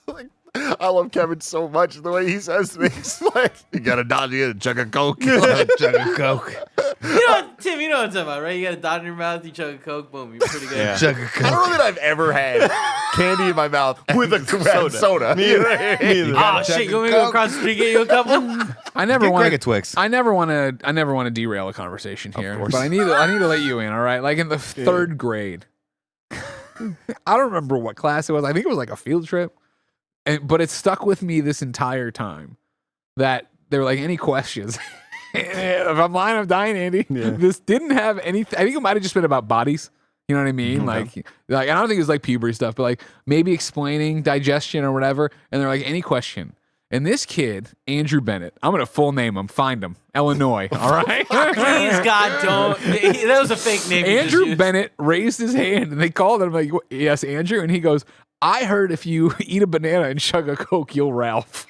Like, I love Kevin so much. The way he says things like, you got a dodgy and a jug of Coke. Jug of Coke. You know what, Tim, you know what I'm talking about, right? You got a dot in your mouth, you chug a Coke, boom, you're pretty good. Yeah. Jug of I don't know Coke. that I've ever had candy in my mouth with a soda. Me either. Oh, shit, you want me to go across the street, get you a couple? I never Get want Greg a Twix. I never want to derail a conversation here, but I need to let you in. All right, like in the third grade, I don't remember what class it was. I think it was like a field trip, but it stuck with me this entire time that they were like, any questions? If I'm lying, I'm dying, Andy. This didn't have anything. I think it might have just been about bodies. You know what I mean? Like I don't think it was like puberty stuff, but like maybe explaining digestion or whatever. And they're like, any question. And this kid, Andrew Bennett, I'm going to full name him, find him, Illinois, all right? Please, God, don't. That was a fake name. you just Andrew used. Bennett raised his hand and they called him like, yes, Andrew. And he goes, I heard if you eat a banana and chug a Coke, you'll Ralph.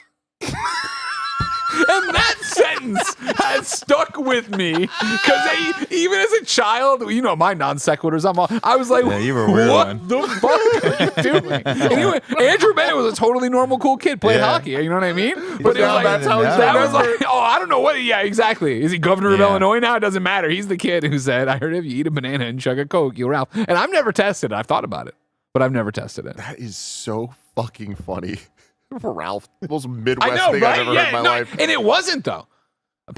And that sentence has stuck with me because even as a child, you know my non sequiturs. I was like, you were a weird what one. the fuck are you doing? Anyway, Andrew Bennett was a totally normal, cool kid, played hockey. You know what I mean? But it was like, that's how he that was sounded. like, oh, I don't know what. Yeah, exactly. Is he governor of Yeah. Illinois now? It doesn't matter. He's the kid who said, I heard if you eat a banana and chug a Coke, you'll Ralph. And I've never tested it. I've thought about it, but I've never tested it. That is so fucking funny. Ralph, the most Midwest I know, thing right? I've ever heard in my life. And it wasn't though.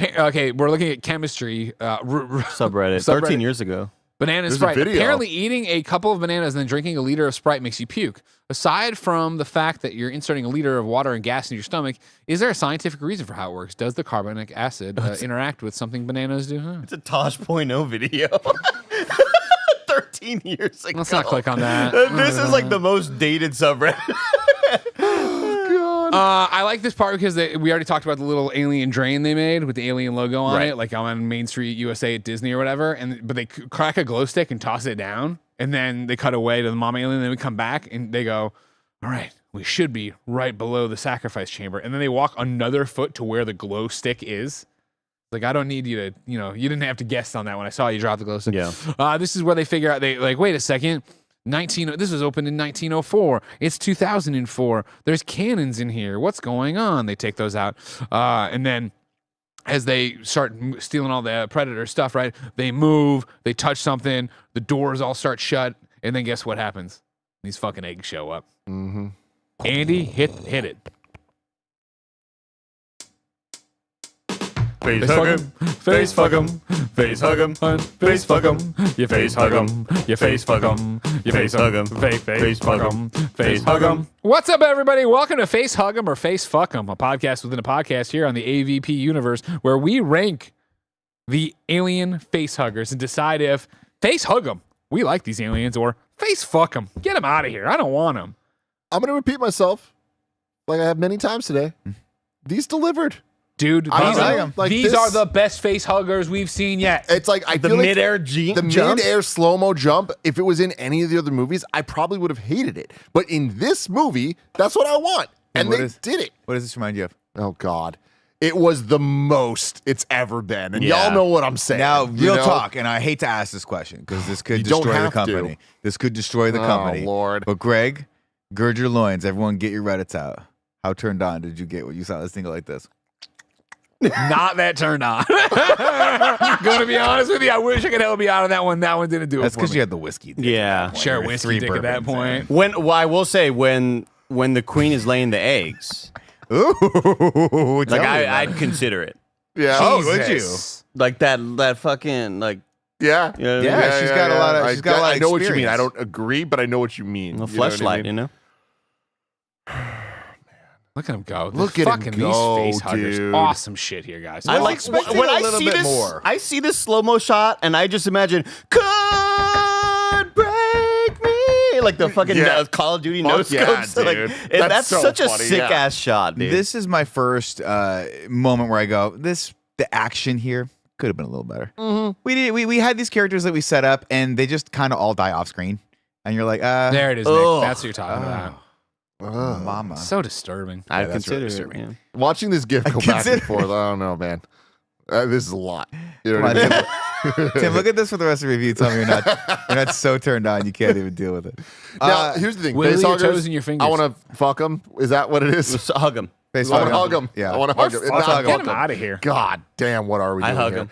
Okay, we're looking at chemistry. Subreddit. Subreddit. 13 years ago. Banana There's a Sprite. video. Apparently, eating a couple of bananas and then drinking a liter of Sprite makes you puke. Aside from the fact that you're inserting a liter of water and gas in your stomach, is there a scientific reason for how it works? Does the carbonic acid interact with something bananas do? Huh. It's a Tosh.0 video. 13 years ago. Let's not click on that. This is like the most dated subreddit. I like this part because we already talked about the little alien drain they made with the alien logo on Right. it, like on Main Street USA at Disney or whatever. But they crack a glow stick and toss it down, and then they cut away to the mom alien. And then we come back and they go, "All right, we should be right below the sacrifice chamber." And then they walk another foot to where the glow stick is. Like, I don't need you to, you didn't have to guess on that when I saw you drop the glow stick. Yeah. This is where they figure out, wait a second. This was opened in 1904. It's 2004. There's cannons in here. What's going on? They take those out. And then as they start stealing all the Predator stuff, right? They move, they touch something, the doors all start shut, and then guess what happens? These fucking eggs show up. Mm-hmm. Andy, hit it. Face hug him. Face fuck him. Face hug him. Face fuck him. You face hug him. You face fuck him. You face hug him. Face fuck 'em. Face hug 'em. What's up, everybody? Welcome to Face Hug 'em or Face Fuck 'em, a podcast within a podcast here on the AVP universe where we rank the alien face huggers and decide if face hug 'em, we like these aliens, or face fuck 'em, get them out of here. I don't want them. I'm going to repeat myself like I have many times today. These delivered. Dude, I these, like are, 'em. Like these this- are the best face huggers we've seen yet. It's like I The feel like mid-air the jump. mid-air slow-mo jump, if it was in any of the other movies, I probably would have hated it. But in this movie, that's what I want. And what they is- did it. What does this remind you of? Oh, God. It was the most it's ever been. And Yeah. y'all know what I'm saying. Now, you real know? talk, and I hate to ask this question because this could You don't destroy the have to. company. This could destroy the Oh, company. Lord. But Greg, gird your loins. Everyone get your Reddits out. How turned on did you get when you saw this thing like this? Not that turned on. Gonna be honest with you, I wish I could help you out on that one. That one didn't do That's it for because me. you had the whiskey. dick Yeah. at that point. Share You were whiskey three dick at that bourbons point. Well, I will say when the queen is laying the eggs, in. Ooh, like tell me about I'd it. consider it. Yeah. Oh, would you? Jesus. Like that fucking like Yeah. Yeah, she's got a lot of- she's got a lot of I know what you mean. experience. I don't agree, but I know what you mean. a You know what I fleshlight, mean? you know. Look at him go. Look at him fucking go, these face huggers. dude. Awesome shit here, guys. I like expecting when a I little see bit this. more. I see this slow mo shot, and I just imagine could break me like the fucking Yeah. Call of Duty Fuck no yeah, scopes. Like, dude. and That's that's so such a funny, sick yeah. ass shot, dude. This is my first moment where I go, the action here could have been a little better. We had these characters that we set up, and they just kind of all die off screen, and you're like, There it is, Nick. Ugh. That's what you're talking about. mama. So disturbing. I'd that's really consider it. disturbing. Yeah. Watching this GIF go back consider- and forth, I don't know, man. This is a lot. You know Come what on, I mean? Tim, look at this for the rest of the review. Tell me you're not so turned on you can't even deal with it. Now, here's the thing. Wiggle your Facehuggers, toes and your fingers. I want to fuck them. Is that what it is? Just hug him. I want to hug them. Yeah. I want to hug them. Get him out of here. God damn, what are we I doing hug here? him.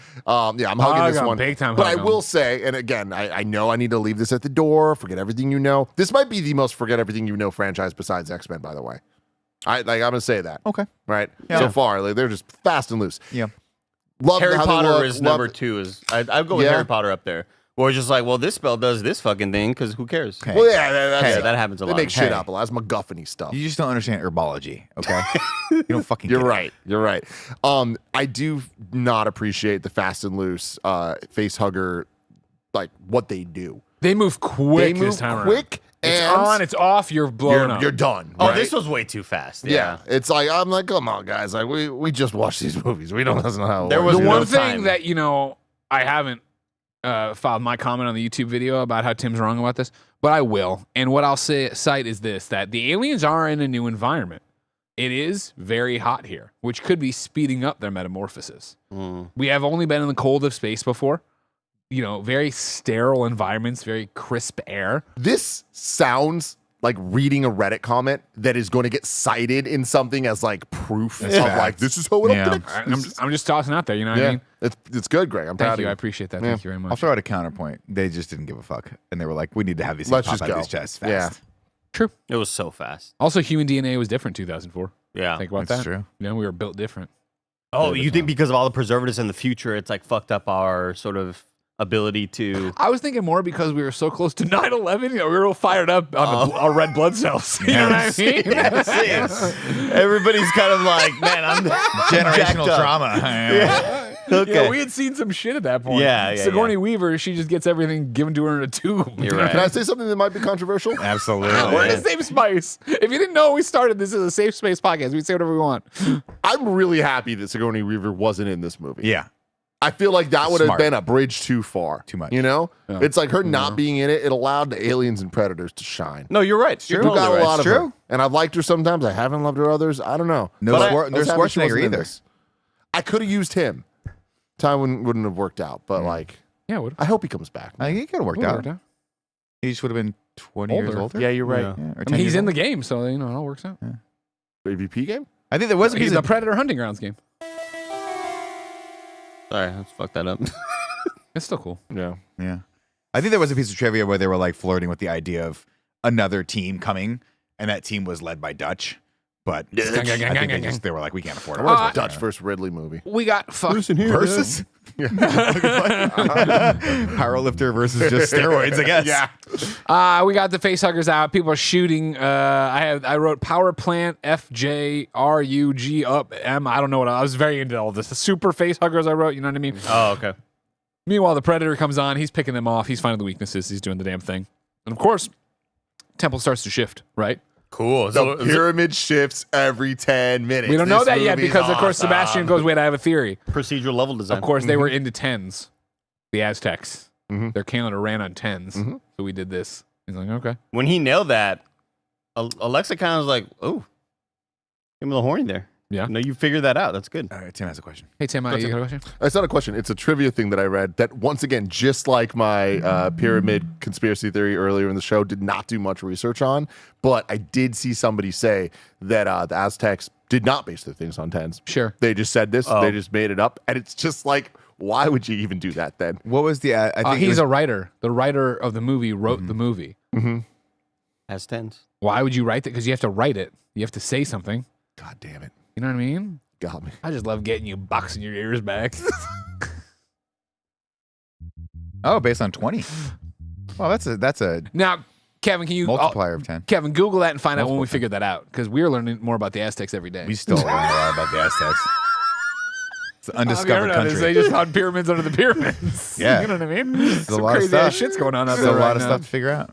Yeah, I'm hugging Hug this him, one. big time But hug I him. will say, and again, I know I need to leave this at the door. Forget everything you know. This might be the most forget everything you know franchise besides X-Men, by the way. I'm gonna say that. Okay. Right. Yeah. So far, like, they're just fast and loose. Yeah. Love Harry how they Potter look, is love- number 2. I'd go with Yeah. Harry Potter up there. Where it's just like, well, this spell does this fucking thing because who cares? Hey. Well, yeah, that's, that happens a They lot. make shit Hey. up a lot. That's MacGuffin-y stuff. You just don't understand herbology, okay? You don't fucking You're get it. right. You're right. I do not appreciate the fast and loose face hugger, like what they do. They move quick They move this time around. quick It's and on, it's off, you're blown up. you're done. Oh, right? this was way too fast. yeah. It's like I'm like, come on, guys. Like we just watched these movies. We don't know how. It There works. was The no one thing time. that, I haven't filed my comment on the YouTube video about how Tim's wrong about this, but I will. And what I'll cite is this, that the aliens are in a new environment. It is very hot here, which could be speeding up their metamorphosis. We have only been in the cold of space before. Very sterile environments, very crisp air. This sounds like reading a Reddit comment that is going to get cited in something as like proof of like this is how it Yeah. I'm just tossing out there, you know what I mean? It's good, Greg. I'm proud Thank of you. you. I appreciate that. Yeah. Thank you very I'll much. throw out a counterpoint. They just didn't give a fuck. And they were like, we need to have these things Let's pop just out of go. these chests fast. Yeah. True. It was so fast. Also, human DNA was different in 2004. Yeah. Think about That's that. true. We were built different. Oh, you think because of all the preservatives in the future, it's like fucked up our sort of ability to. I was thinking more because we were so close to 9/11. We were all fired up on our red blood cells. You know what I mean? Yes. Everybody's kind of like, man, I'm Generational jacked up. trauma. Okay. We had seen some shit at that point. Yeah, Sigourney Weaver, she just gets everything given to her in a tube. You're right. Can I say something that might be controversial? Absolutely. We're in a safe space. If you didn't know we started this as a safe space podcast, we say whatever we want. I'm really happy that Sigourney Weaver wasn't in this movie. Yeah. I feel like that would have Smart. been a bridge too far. Too much. It's like her not being in it. It allowed the aliens and predators to shine. No, you're right. You're We totally got a right. lot of true. her, and I've liked her sometimes. I haven't loved her others. I don't know. No, But Swar- I no was happy she wasn't Schwarzenegger in either. this. I could have used him. Time wouldn't have worked out, but like, Yeah, what? I hope he comes back. I think it could have worked out. He just would have been 20 years Older. older. Yeah, you're right. Yeah. Yeah, or I 10 mean, years he's in older. the game, so it all works out. AVP game. I think there was a He's piece the of Predator Hunting Grounds game. Sorry, let's fuck that up. It's still cool. Yeah. Yeah. I think there was a piece of trivia where they were like flirting with the idea of another team coming, and that team was led by Dutch. But I think they were like, we can't afford it. Where's Uh, the Dutch first Ridley movie? We got fucked. Versus powerlifter versus just steroids, I guess. Yeah. We got the face huggers out. People are shooting. I wrote power plant FJRUG up M. I don't know what I was very into all this. The super face huggers I wrote. You know what I mean? Oh, okay. Meanwhile, the Predator comes on. He's picking them off. He's finding the weaknesses. He's doing the damn thing. And of course, Temple starts to shift. Right? Cool. The pyramid shifts every 10 minutes. We don't know This that yet movie's because of course awesome. Sebastian goes, "Wait, I have a theory." procedural level design. Of course, they were into tens. The Aztecs. Mhm. Their calendar ran on 10s. Mhm. So we did this. He's like, okay. When he nailed that, Alexa kind of was like, "Oh, give him a little horny there." Yeah. No, you figured that out. That's good. All right, Tim has a question. Hey, Tim, you got a question? It's not a question. It's a trivia thing that I read that, once again, just like my pyramid conspiracy theory earlier in the show, did not do much research on. But I did see somebody say that the Aztecs did not base their things on tens. Sure. They just said this. Oh. They just made it up. And it's just like, why would you even do that then? What was the? I think it He's was- a writer. The writer of the movie wrote the movie. As tens. Why would you write that? Because you have to write it. You have to say something. God damn it. You know what I mean? Got me. I just love getting you boxing your ears back. oh, based on 20. Well, that's a Now, Kevin, can you multiplier of 10. Kevin, Google that and find out when we Multiple. figured that out because we're learning more about the Aztecs every day. We still learn a lot about the Aztecs. It's an Have you undiscovered heard of this? They country. just found pyramids under the pyramids. Yeah. You know what I mean? a Some lot of crazy stuff. ass shit's going on out There's there a lot right of now. stuff to figure out.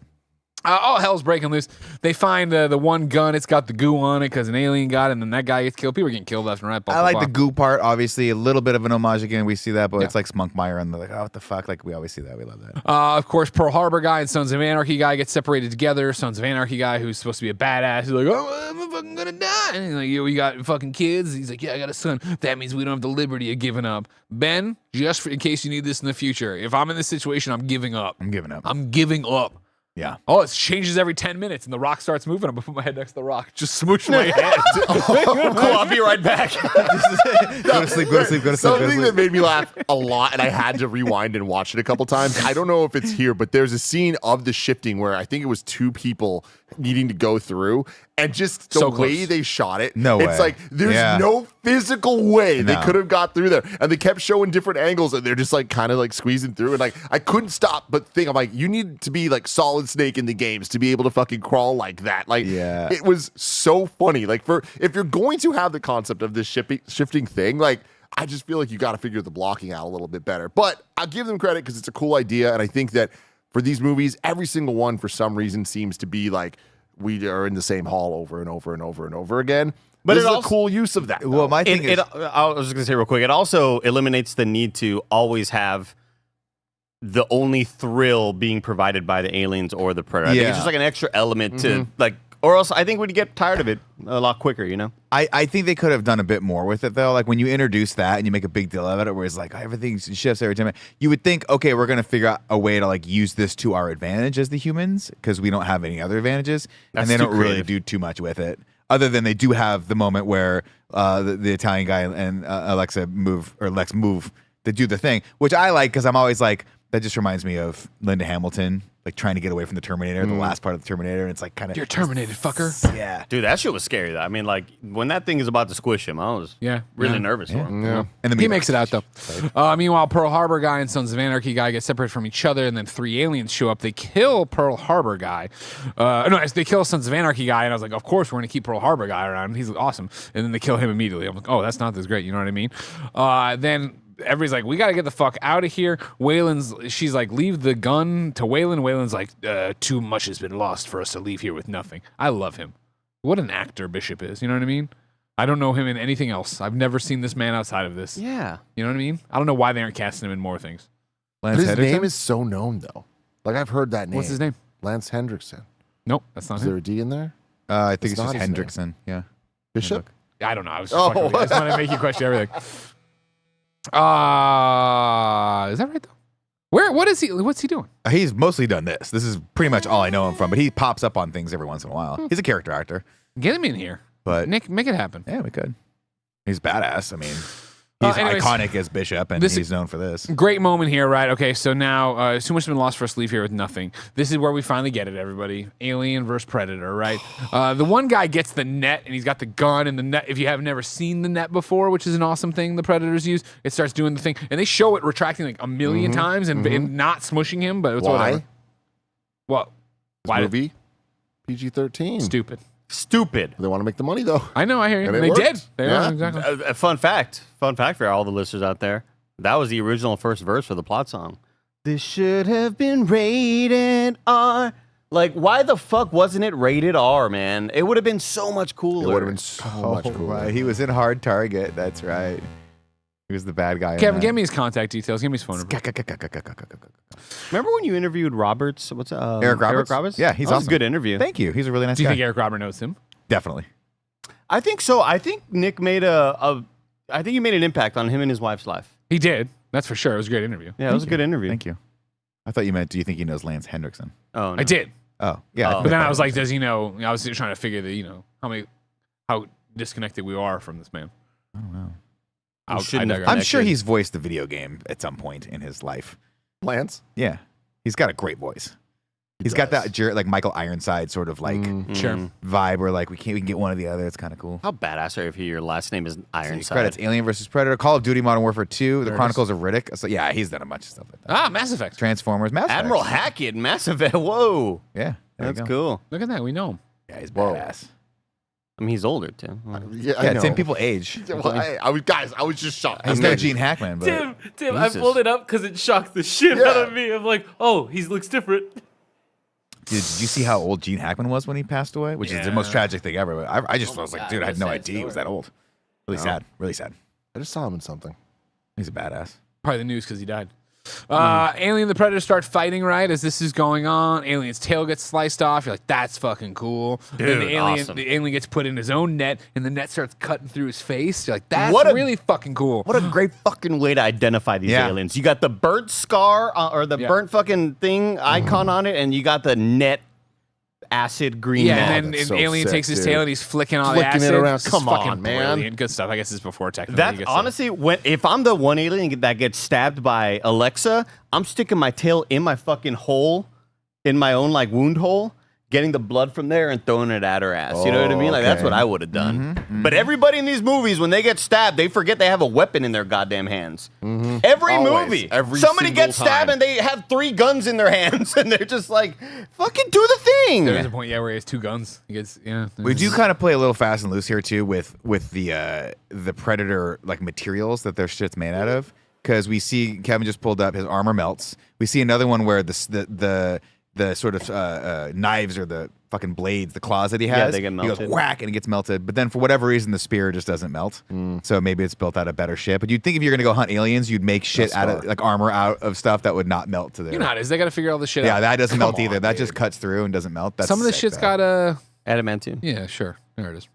All hell's breaking loose. They find the one gun. It's got the goo on it because an alien got it, and then that guy gets killed. People are getting killed left and right. Blah, I blah, like blah. the goo part, obviously. A little bit of an homage again. We see that, but it's like Spunkmeyer, and they're like, oh, what the fuck? Like, we always see that. We love that. Of course, Pearl Harbor guy and Sons of Anarchy guy get separated together. Sons of Anarchy guy, who's supposed to be a badass, he's like, oh, I'm fucking gonna die. And he's like, yo, you got fucking kids? He's like, yeah, I got a son. That means we don't have the liberty of giving up. Ben, just in case you need this in the future, if I'm in this situation, I'm giving up. I'm giving up. I'm giving up. Yeah. Oh, it changes every 10 minutes, and the rock starts moving. I'm gonna put my head next to the rock, just smoosh my head. Cool, I'll be right back. Go to sleep, go to sleep, go to sleep. Go to Something sleep. that made me laugh a lot, and I had to rewind and watch it a couple times. I don't know if it's here, but there's a scene of the shifting where I think it was two people needing to go through, and just the So way close. they shot it. No It's way. like there's Yeah. no physical way they No. could have got through there, and they kept showing different angles, and they're just like kind of like squeezing through, and like I couldn't stop but think, I'm like, you need to be like Solid Snake in the games to be able to fucking crawl like that. Like, Yeah. it was so funny. Like, for if you're going to have the concept of this shifting thing, like, I just feel like you got to figure the blocking out a little bit better. But I'll give them credit because it's a cool idea, and I think that for these movies, every single one for some reason seems to be like we are in the same hall over and over and over and over again. But This it is also- a cool use of that. Well, my thing is, I was just gonna say real quick. It also eliminates the need to always have the only thrill being provided by the aliens or the predator. I think Yeah. it's just like an extra element to like, or else I think we'd get tired of it a lot quicker. You know? I think they could have done a bit more with it though. Like when you introduce that and you make a big deal of it, where it's like everything shifts every time, you would think, okay, we're gonna figure out a way to like use this to our advantage as the humans because we don't have any other advantages, That's and they too don't really creative. do too much with it. Other than they do have the moment where the Italian guy and Lex move to do the thing, which I like because I'm always like, that just reminds me of Linda Hamilton, like trying to get away from the Terminator, the last part of the Terminator, and it's like kind of You're terminated, fucker. yeah. Dude, that shit was scary. Though. I mean, like when that thing is about to squish him, I was Yeah. really Yeah. nervous for him. Yeah. And He makes it out though. Meanwhile, Pearl Harbor guy and Sons of Anarchy guy get separated from each other, and then three aliens show up. They kill Pearl Harbor guy. No, they kill Sons of Anarchy guy, and I was like, of course we're gonna keep Pearl Harbor guy around. He's awesome. And then they kill him immediately. I'm like, oh, that's not this great. You know what I mean? Then everybody's like, we got to get the fuck out of here. She's like, leave the gun to Waylon. Waylon's like, too much has been lost for us to leave here with nothing. I love him. What an actor Bishop is. You know what I mean? I don't know him in anything else. I've never seen this man outside of this. Yeah. You know what I mean? I don't know why they aren't casting him in more things. But his name is so known, though. Like, I've heard that name. What's his name? Lance Hendrickson. Nope, that's not Is there him. a D in there? I think It's it's just not his name. Hendrickson. Yeah. Bishop? I don't know. I was just, Oh. fucking with you. I just want to make you question everything. Is that right though? What is he? What's he doing? He's mostly done this. This is pretty much all I know him from, but he pops up on things every once in a while. He's a character actor, Get him in here, but Nick. Make it happen. yeah, we could. He's badass. I mean, he's Anyways, iconic as Bishop, and this- he's known for this. Great moment here, right? Okay, so now too much has been lost for us to leave here with nothing. This is where we finally get it, everybody. Alien versus Predator, right? The one guy gets the net, and he's got the gun, and the net, if you have never seen the net before, which is an awesome thing the Predators use, it starts doing the thing. And they show it retracting like a million times and not smushing him, but it's Why? whatever. What? This Why? movie? PG-13. Stupid. Stupid. They want to make the money, though. I know, I hear you. And it They worked. did. They Yeah. exactly. A fun fact for all the listeners out there. That was the original first verse for the plot song. This should have been rated R. Like, why the fuck wasn't it rated R, man? It would have been so much It cooler. would have been so much cooler. Right. He was in Hard Target. That's right. He was the bad guy. in Kevin, that. give me his contact details. Give me his phone number. Remember when you interviewed Roberts? What's Eric Roberts? Yeah, he's that was awesome. a good interview. Thank you. He's a really nice Do you guy. think Eric Robert knows him? Definitely. I think so. I think Nick made I think he made an impact on him and his wife's life. He did. That's for sure. It was a great interview. Yeah, it was a good interview. Thank you. I thot you meant, do you think he knows Lance Hendrickson? Oh, no. I did. Oh, yeah. Oh. think But then that I was like, probably does he know? I was trying to figure that, how disconnected we are from this man. I don't know. shouldn't have digress. I'm sure connected. he's voiced the video game at some point in his life. Lance? Yeah. He's got a great voice. He's got that like Michael Ironside sort of like Sure. vibe where like we can get one or the other. It's kind of cool. How badass are you if your last name is Ironside? Credits Alien vs Predator, Call of Duty Modern Warfare 2, The There it Chronicles of Riddick. So yeah, he's done a bunch of stuff like that. Ah, Mass Effect. Transformers, Mass Effect. Admiral Hackett, Mass Effect. Whoa, Yeah, there you that's go. cool. Look at that. We know him. Yeah, he's Whoa. badass. I mean, he's older too. Yeah, I Yeah, know. same people age. Well, I was just shocked. He's no Gene Hackman, but Tim, Jesus. I pulled it up because it shocked the shit out of me. I'm like, oh, he looks different. Did you see how old Gene Hackman was when he passed away? Which is the most tragic thing ever. But I just was like, dude, I had no idea he was that old. Really sad. Really sad. I just saw him in something. He's a badass. Probably the news because he died. Alien and the Predator start fighting right as this is going on. Alien's tail gets sliced off. You're like, that's fucking cool. Dude, then awesome. the alien gets put in his own net, and the net starts cutting through his face. You're like, that's What a- really fucking cool. What a great fucking way to identify these aliens. You got the burnt scar or the burnt fucking thing icon on it, and you got the net acid green. Yeah, net. and then that's so Alien sick, takes his dude. tail and he's flicking all Flicking the it acid. around. It's Come fucking on, man. brilliant. Good stuff. I guess it's before technology. That gets there. honestly, if I'm the one alien that gets stabbed by Alexa, I'm sticking my tail in my fucking hole, in my own like wound hole, getting the blood from there and throwing it at her ass. You know what I mean? Like that's okay. what I would have done. But everybody in these movies, when they get stabbed, they forget they have a weapon in their goddamn hands. Every Always. movie, Every somebody single gets stabbed time. and they have 3 guns in their hands, and they're just like, "Fucking do the thing." There's a point, where he has 2 guns. He gets, We do kind of play a little fast and loose here too with the Predator like materials that their shit's made out of. Because we see Kevin just pulled up, his armor melts. We see another one where the sort of knives or the fucking blades, the claws that he has, they get he melted. goes whack and it gets melted. But then for whatever reason, the spear just doesn't melt. So maybe it's built out of better shit. But you'd think if you're gonna go hunt aliens, you'd make shit out of like armor out of stuff that would not melt to the. You know how it is. They got to figure all this shit out. Yeah, that doesn't melt Come either. on, That dude. just cuts through and doesn't melt. That's Some of this sick, shit's though. got a. Adamantium. Yeah, sure. There it is.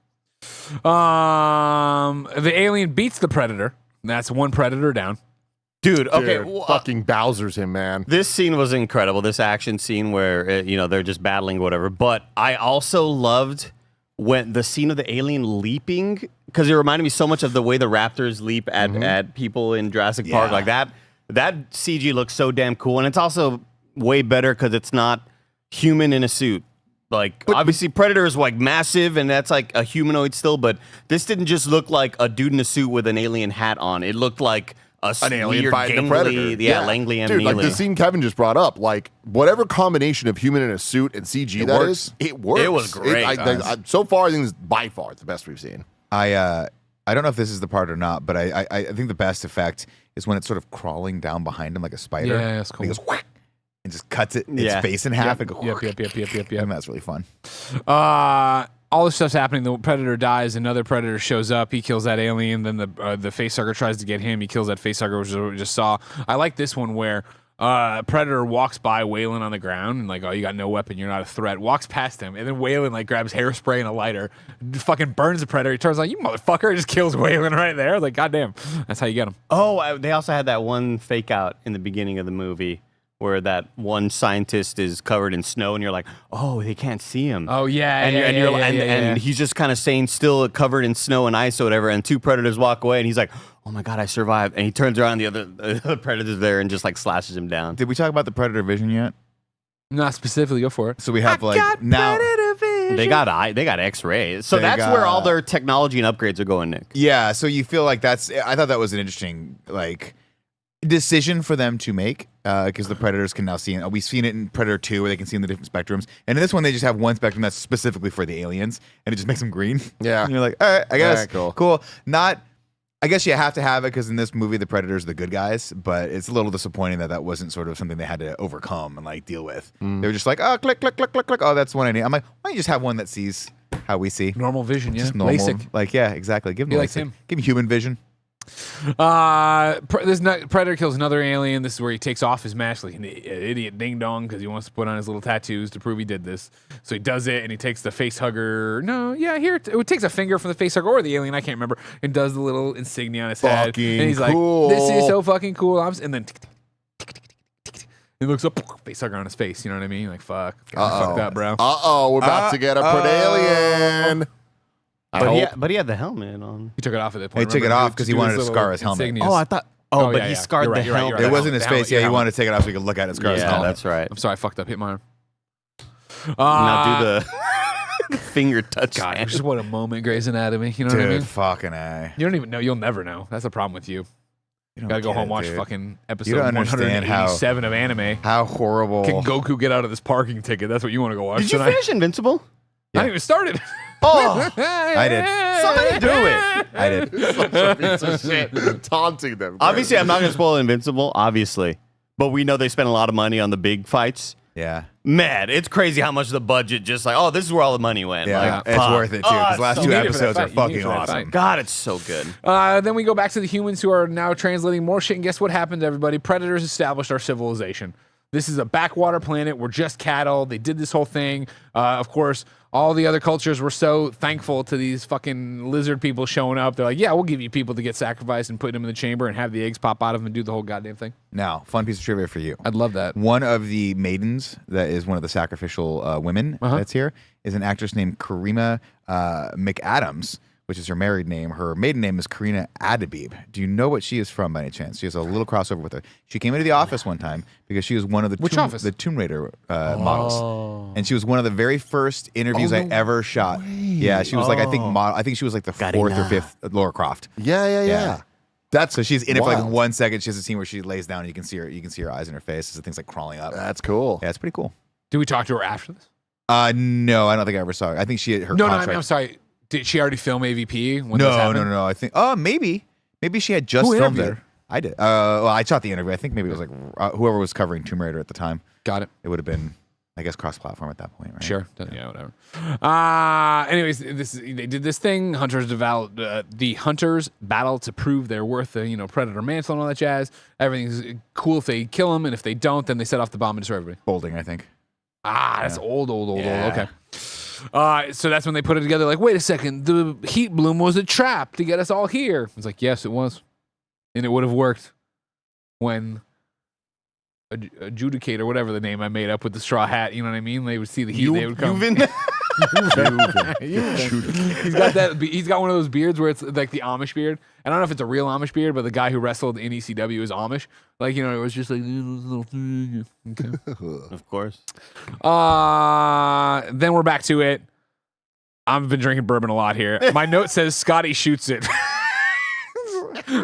The alien beats the Predator. That's one Predator down. Dude, okay. Dude, fucking Bowser's him, man. This scene was incredible. This action scene where they're just battling whatever. But I also loved when the scene of the alien leaping, because it reminded me so much of the way the raptors leap at people in Jurassic Park, like that. That CG looks so damn cool, and it's also way better because it's not human in a suit. Like obviously Predator is like massive and that's like a humanoid still, but this didn't just look like a dude in a suit with an alien hat on. It looked like An alien weird fighting a gangly, predator. Langley and Dude, like Neely. the scene Kevin just brought up, like whatever combination of human in a suit and CG It that works. is, it works. It was great. So far, I think it's by far the best we've seen. I don't know if this is the part or not, but I think the best effect is when it's sort of crawling down behind him like a spider. Yeah, that's cool. And he goes whack and just cuts its Yeah. face in half and goes Yep. and that's really fun. All this stuff's happening. The Predator dies. Another Predator shows up. He kills that alien. Then the facehugger tries to get him. He kills that facehugger, which is what we just saw. I like this one where Predator walks by Waylon on the ground and like, oh, you got no weapon. You're not a threat. Walks past him. And then Waylon like grabs hairspray and a lighter. Fucking burns the Predator. He turns like, you motherfucker. Just kills Waylon right there. Like, goddamn. That's how you get him. Oh, they also had that one fake out in the beginning of the movie where that one scientist is covered in snow, and you're like, "Oh, they can't see him." Oh, yeah. And he's just kind of staying still, covered in snow and ice or whatever. And 2 predators walk away, and he's like, "Oh my god, I survived!" And he turns around, the other predator's there, and just like slashes him down. Did we talk about the Predator vision yet? Not specifically. Go for it. So we have like now. They got X-rays, so They that's got- where all their technology and upgrades are going, Nick. Yeah, so you feel like I thought that was an interesting like decision for them to make because the Predators can now see it. We've seen it in Predator 2 where they can see in the different spectrums, and in this one they just have one spectrum that's specifically for the aliens, and it just makes them green. Yeah. And you're like, all right, I guess Alright, cool. Not. I guess you have to have it because in this movie the Predators are the good guys, but it's a little disappointing that wasn't sort of something they had to overcome and like deal with. They were just like, oh, click, click, click, click, click. Oh, that's the one I need. I'm like, why don't you just have one that sees how we see? Normal vision, yeah. Just normal. LASIK. Like, yeah, exactly. Give him He likes LASIK. him. Give him human vision. Predator kills another alien. This is where he takes off his mask like an idiot ding dong because he wants to put on his little tattoos to prove he did this. So he does it, and he takes the face hugger. No, yeah, here it takes a finger from the face hugger or the alien, I can't remember, and does the little insignia on his head. Fucking And he's cool. like, "This is so fucking cool." And then he looks up, face hugger on his face. You know what I mean? Like, fuck, fuck that, bro. We're about to get a Predalien. But he had the helmet on. He took it off at that He point. took it Remember, off because he do wanted his to little scar his helmet. insignias. Oh, I thought. Oh, but yeah, he yeah. scarred You're right, the you're right, helmet. you're It right. wasn't his The face. helmet, Yeah, he your wanted to take it off so he could look at it. Scar his Yeah, helmet. that's right. I'm sorry, I fucked up. Hit my arm. Not do the finger touch. God, hand. just what a moment, Grey's Anatomy. You know what I Dude, mean? fucking A. You don't even know. You'll never know. That's the problem with you. You don't Gotta go get home it, watch dude. fucking episode You don't understand 187 of anime. How horrible. Can Goku get out of this parking ticket? That's what you want to go watch Did you tonight. finish Invincible? I haven't even started. Oh, I did. somebody do it. I did. Piece of shit. Taunting them. Obviously, I'm not going to spoil Invincible, obviously. But we know they spent a lot of money on the big fights. Yeah. mad. It's crazy how much the budget just like, oh, this is where all the money went. Yeah, Like, it's fuck. worth it too. Because Oh, last so two you need it for that episodes are fight. You need it fucking for that awesome. fight. God, it's so good. Then we go back to the humans who are now translating more shit. And guess what happened to everybody? Predators established our civilization. This is a backwater planet. We're just cattle. They did this whole thing. Of course, all the other cultures were so thankful to these fucking lizard people showing up. They're like, yeah, we'll give you people to get sacrificed and put them in the chamber and have the eggs pop out of them and do the whole goddamn thing. Now, fun piece of trivia for you. I'd love that. One of the maidens that is one of the sacrificial women that's here is an actress named Karima McAdams, which is her married name. Her maiden name is Karina Adabib. Do you know what she is from by any chance? She has a little crossover with her. She came into the office one time because she was one of the the Tomb Raider models, and she was one of the very first interviews I ever shot. Yeah, she was like I think she was like the fourth or fifth Laura Croft. Yeah. That's So she's in it for like wild. 1 second. She has a scene where she lays down and you can see her eyes in her face as the thing's like crawling up. That's cool. Yeah, it's pretty cool. Did we talk to her after this? No, I don't think I ever saw her. I think she had her No, contract. I mean, I'm sorry. Did she already film AVP when this No. happened? I think. Maybe she had just Who filmed interviewed it. her? I did. Well, I shot the interview. I think maybe it was like whoever was covering Tomb Raider at the time. Got it. It would have been, I guess, cross-platform at that point, right? Sure. Yeah, whatever. Anyways, they did this thing. The hunters battle to prove their worth. The predator mantle and all that jazz. Everything's cool if they kill them, and if they don't, then they set off the bomb and destroy everybody. Bolding, I think. That's old. Yeah. Okay. So that's when they put it together. Like, wait a second, the heat bloom was a trap to get us all here. It's like, yes, it was, and it would have worked when Adjudicator, whatever the name I made up with the straw hat. You know what I mean? They would see the heat. They would come. He's got one of those beards where it's like the Amish beard. I don't know if it's a real Amish beard, but the guy who wrestled in ECW is Amish. Like, it was just like little thing. Okay. Of course. Then we're back to it. I've been drinking bourbon a lot here. My note says Scotty shoots it.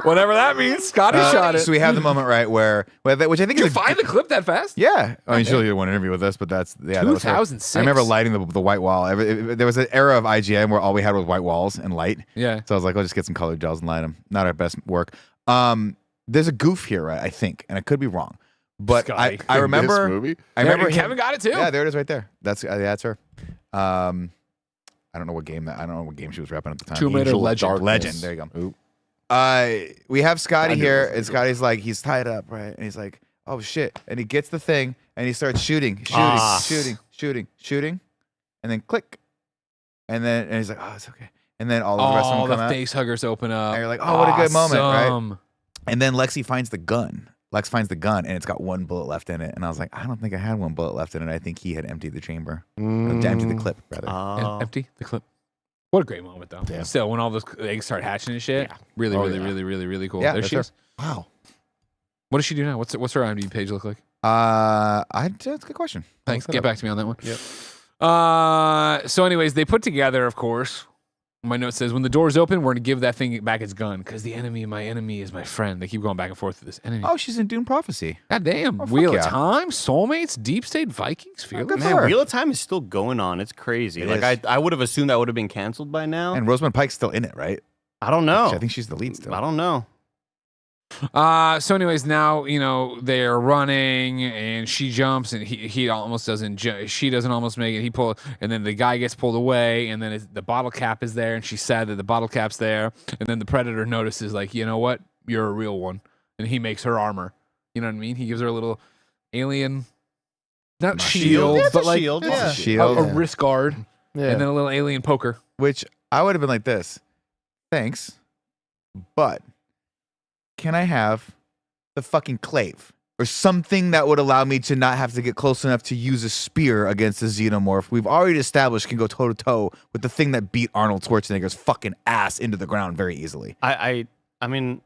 Whatever that means. Scotty shot it. So we have the moment right where which I think Did you is find the clip that fast? Yeah, I mean, she'll do one interview with us, but that was her. 2006. I remember lighting the white wall. There was an era of IGN where all we had was white walls and light. Yeah. So I was like, I'll just get some colored gels and light them. Not our best work. There's a goof here, right? I think, and I could be wrong, but Scotty. I remember. This movie? I remember him- Kevin got it too. Yeah, there it is right there. That's her. I don't know what game she was repping at the time. Tomb Raider Angel of Legend. Darkness. Legend. There you go. We have Scotty here, and Scotty's like, he's tied up, right? And he's like, oh shit. And he gets the thing and he starts shooting, and then click. And he's like, oh, it's okay. And then all the rest of them come the out. face huggers open up. And you're like, oh, what a good moment, right? Awesome. And then Lexi finds the gun. Lex finds the gun, and it's got one bullet left in it. And I was like, I don't think I had one bullet left in it. I think he had emptied the chamber. Emptied the clip, rather. And empty the clip. What a great moment, though. Yeah. Still, when all those eggs start hatching and shit, really, really cool. Yeah, there that's she is. Wow. What does she do now? What's her IMDb page look like? That's a good question. Thanks. I'll look Get it back up. to me on that one. Yep. So, anyways, they put together, of course. My note says, when the doors open, we're going to give that thing back its gun because the enemy, my enemy, is my friend. They keep going back and forth with this enemy. Oh, she's in Dune Prophecy. God damn. fuck Wheel yeah. of Time, Soulmates, Deep State, Vikings, Fearless. good for Man, her. Wheel of Time is still going on. It's crazy. It Like is. I would have assumed that would have been canceled by now. And Rosamund Pike's still in it, right? I don't know. I think she's the lead still. I don't know. So anyways, now, they're running and she jumps and he almost doesn't, she doesn't almost make it. And then the guy gets pulled away and then the bottle cap is there and she's sad that the bottle cap's there. And then the predator notices like, you know what? You're a real one. And he makes her armor. You know what I mean? He gives her a little alien, not shield, Yeah, it's but a like shield. It's Yeah. a shield. a wrist guard Yeah. and then a little alien poker. Which I would have been like this. Thanks. But can I have the fucking clave? Or something that would allow me to not have to get close enough to use a spear against a xenomorph we've already established can go toe to toe with the thing that beat Arnold Schwarzenegger's fucking ass into the ground very easily. I mean,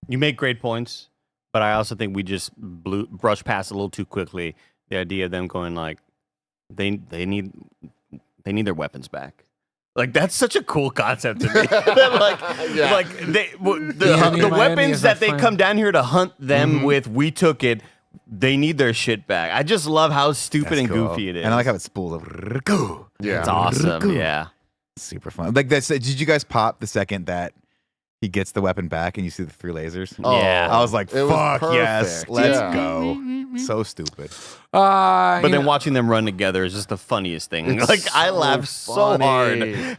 you make great points, but I also think we just brushed past a little too quickly the idea of them going like they need their weapons back. Like that's such a cool concept to me. The my enemy weapons is my that they friend. come down here to hunt them with, we took it. They need their shit back. I just love how stupid That's and cool. goofy it is. And I like how it spools up. Go. Yeah. It's awesome. Yeah. Super fun. Like that's. Did you guys pop the second that he gets the weapon back and you see the 3 lasers. Oh, Yeah. I was like, it was fuck yes, perfect. let's Yeah. go. So stupid. But You then know, watching them run together is just the funniest thing. It's Like I so laughed so funny. hard.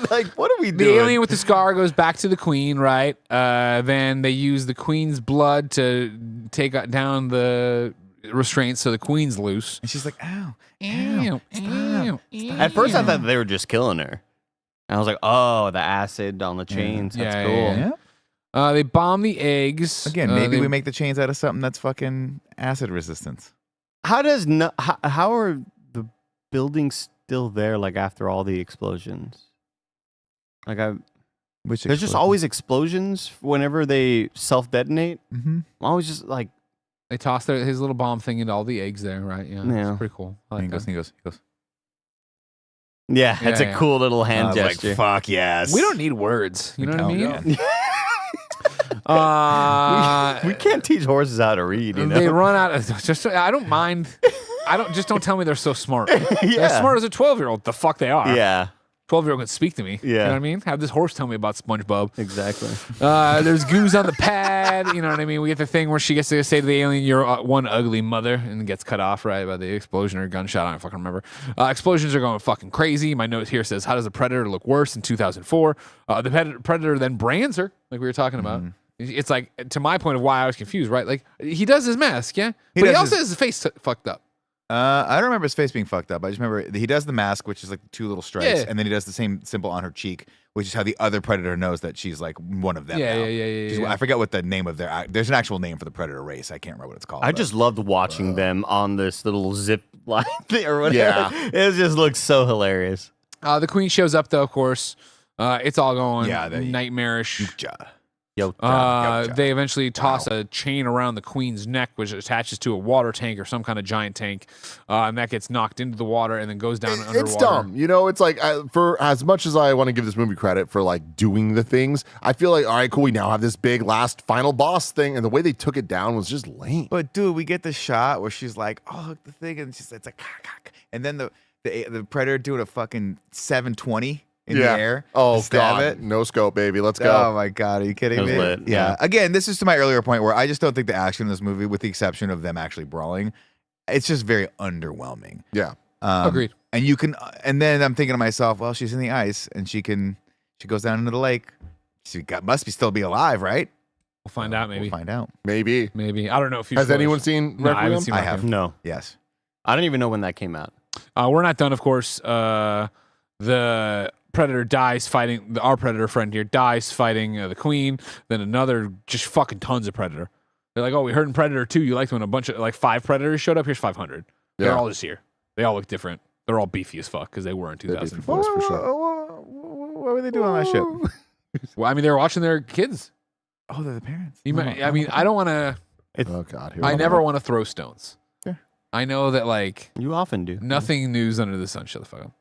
Like, what are we the doing? alien with the scar goes back to the queen, right? Then they use the queen's blood to take down the restraints, so the queen's loose. And she's like, ow. Ew, ew, At first, I ew. thought they were just killing her. And I was like, oh, the acid on the chains. That's Yeah, cool. yeah, Yeah. They bomb the eggs. Again, maybe they- we make the chains out of something that's fucking acid resistance. How are the buildings still there? Like after all the explosions, like Which there's just always explosions whenever they self detonate. Mm-hmm. I'm always just like, They toss his little bomb thing into all the eggs there, right? Yeah, Yeah. it's pretty cool. I like He goes, that. he goes, he goes. yeah, it's Yeah, a yeah. cool little I hand was gesture. like, fuck yes. We don't need words. You know what I don't. mean? We can't teach horses how to read. You know? They run out of just. I don't mind. Don't tell me they're so smart. They're Yeah. smart as a 12-year-old. The fuck they are. Yeah, 12-year-old can speak to me. You know what I mean? Have this horse tell me about SpongeBob. exactly. There's goose on the pad. You know what I mean? We get the thing where she gets to say to the alien, "You're one ugly mother," and gets cut off right by the explosion or gunshot. I don't fucking remember. Explosions are going fucking crazy. My note here says, "How does the Predator look worse in 2004?" The Predator then brands her, like we were talking about. It's like, to my point of why I was confused, right? Like he does his mask, yeah, but he does also his- has his face fucked up. I don't remember his face being fucked up. I just remember he does the mask, which is like 2 little stripes, Yeah. and then he does the same symbol on her cheek, which is how the other predator knows that she's like one of them. Yeah, now. yeah. She's- I forget what the name of there's an actual name for the predator race. I can't remember what it's called. I but- just loved watching them on this little zip line thing or whatever. Yeah. It just looks so hilarious. The queen shows up though, of course. It's all going the- nightmarish. Ja. Yo, They eventually toss a chain around the queen's neck, which attaches to a water tank or some kind of giant tank, and that gets knocked into the water and then goes down underwater. It's dumb. You know, it's like for as much as I want to give this movie credit for like doing the things, I feel like, all right, cool, we now have this big last final boss thing, and the way they took it down was just lame. But dude, we get the shot where she's like, "Oh, look, the thing," and it's like, "Cock." And then the predator doing a fucking 720 in the air. Oh to stab god, it. no scope, baby. Let's Oh go. my god, are you kidding It was me? lit, yeah. Again, this is to my earlier point where I just don't think the action in this movie, with the exception of them actually brawling, it's just very underwhelming. Yeah. Agreed. And you can, and then I'm thinking to myself, well, she's in the ice and she goes down into the lake. Must be still be alive, right? We'll find out. Maybe. We'll find out. Maybe. Maybe. I don't know if you. Has anyone seen No, I haven't Requiem? seen I Requiem. have. no, Yes. I don't even know when that came out. We're not done, of course. The Predator dies fighting. Our Predator friend here dies fighting the Queen. Then another, just fucking tons of Predator. They're like, oh, we heard in Predator 2, you liked when a bunch of, like 5 Predators showed up. Here's 500. They're Yeah. all just here. They all look different. They're all beefy as fuck because they were in They're beefy 2004. boys for sure. What were they doing on that ship? Well, I mean, they were watching their kids. Oh, they're the parents. You might, I mean, I don't want to. Oh god. Here we I go. never want to throw stones. Yeah. I know that like You often do. nothing news under the sun. Shut the fuck up.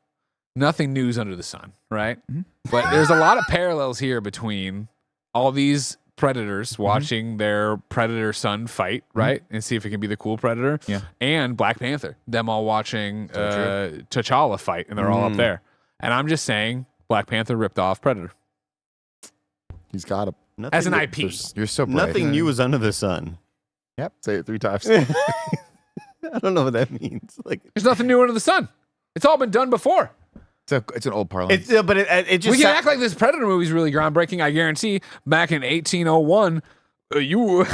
Nothing news under the sun, right? Mhm. But there's a lot of parallels here between all these predators watching their predator son fight, right? And see if it can be the cool predator. Yeah. And Black Panther, them all watching So T'Challa fight, and they're all up Mm. there. And I'm just saying, Black Panther ripped off Predator He's got a Nothing, as an IP. You're so bright. nothing new is under the sun. say it 3 times. I don't know what that means. Like There's nothing new under the sun. It's all been done before. It's an old parliament. it's, but it just We can act like this Predator movie is really groundbreaking. I guarantee. Back in 1801, you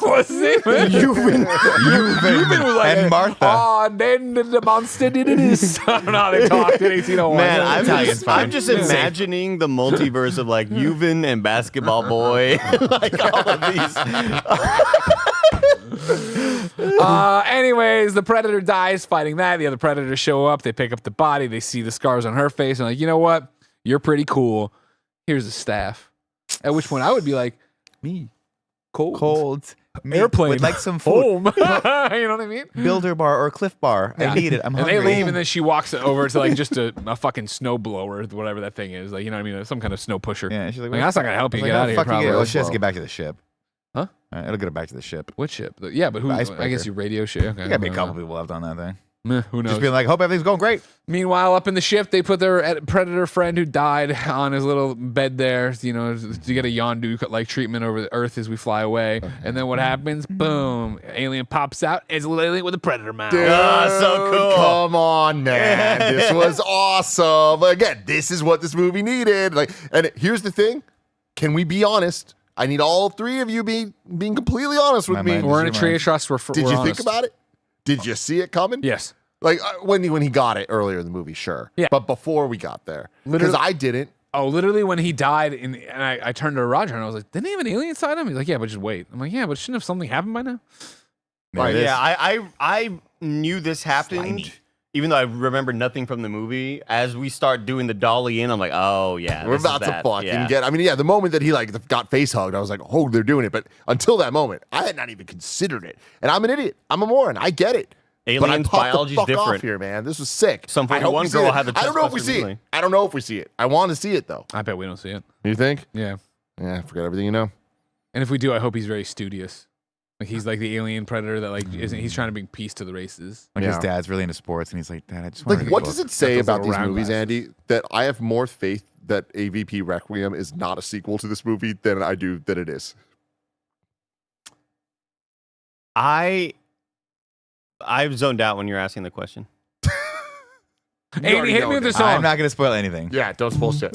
what's his name? You've been was like, and Martha. Oh, then the monster did this. I don't know how they talked in 1801. Man, Italian's I'm just imagining the multiverse of like Yuvan and Basketball Boy, like all of these. Anyways, the Predator dies fighting that. The other Predators show up. They pick up the body. They see the scars on her face. And like, you know what? You're pretty cool. Here's a staff. At which point I would be like, me, cold. Airplane. Would like some food. Home. You know what I mean? Builder bar or Cliff bar. Yeah. I need it. I'm And hungry. they leave, and then she walks over to like just a fucking snow blower, whatever that thing is. Like, you know what I mean? Some kind of snow pusher. Yeah, she's like, Like, that's not gonna help you I was get like, out of here. fuck you Probably. get- Oh, she has to Well. get back to the ship. Huh? It'll get her back to the ship. What ship? Yeah, but who? The I icebreaker. guess you radio ship. Okay, There gotta be a couple people left on that thing. Meh, who knows? Just being like, hope everything's going great. Meanwhile, up in the ship, they put their predator friend who died on his little bed there, you know, to get a Yondu like treatment over the Earth as we fly away. And then what happens? Boom! Alien pops out. It's a little alien with a predator mouth. Dude, so cool. Come on, man. This was awesome. Again, this is what this movie needed. Like, and here's the thing. Can we be honest? I need all three of you being completely honest with My me. mind We're in a tree of trust. Did you think about it? Did you see it coming? Yes. Like when he got it earlier in the movie, sure. Yeah. But before we got there, because I didn't. Oh, literally when he died, and I turned to Roger and I was like, didn't he have an alien inside him? He's like, yeah, but just wait. I'm like, yeah, but shouldn't have something happened by now? Right, Yeah, I knew this happened, even though I remember nothing from the movie. As we start doing the dolly in, I'm like, oh yeah, We're this is about to that. fucking Yeah. get. I mean, yeah, the moment that he like got face hugged, I was like, oh, they're doing it. But until that moment, I had not even considered it. And I'm an idiot. I'm a moron. I get it. Aliens, but I popped biology's the fuck different. off here, man. This was sick. Some I hope 41 we see girl it. had the I don't know if we chest see buster it. I don't know if we see it. I want to see it though. I bet we don't see it. You think? Yeah. Yeah. Forget everything you know. And if we do, I hope he's very studious. Like he's like the alien predator that like isn't. He's trying to bring peace to the races. Like Yeah. his dad's really into sports, and he's like, Dad, I just want Like, to what does it say those about little these round movies, glasses. Andy, that I have more faith that AVP Requiem is not a sequel to this movie than I do that it is? I've zoned out when you're asking the question. Andy, hit me with the I'm song. not going to spoil anything. Yeah, don't spoil shit.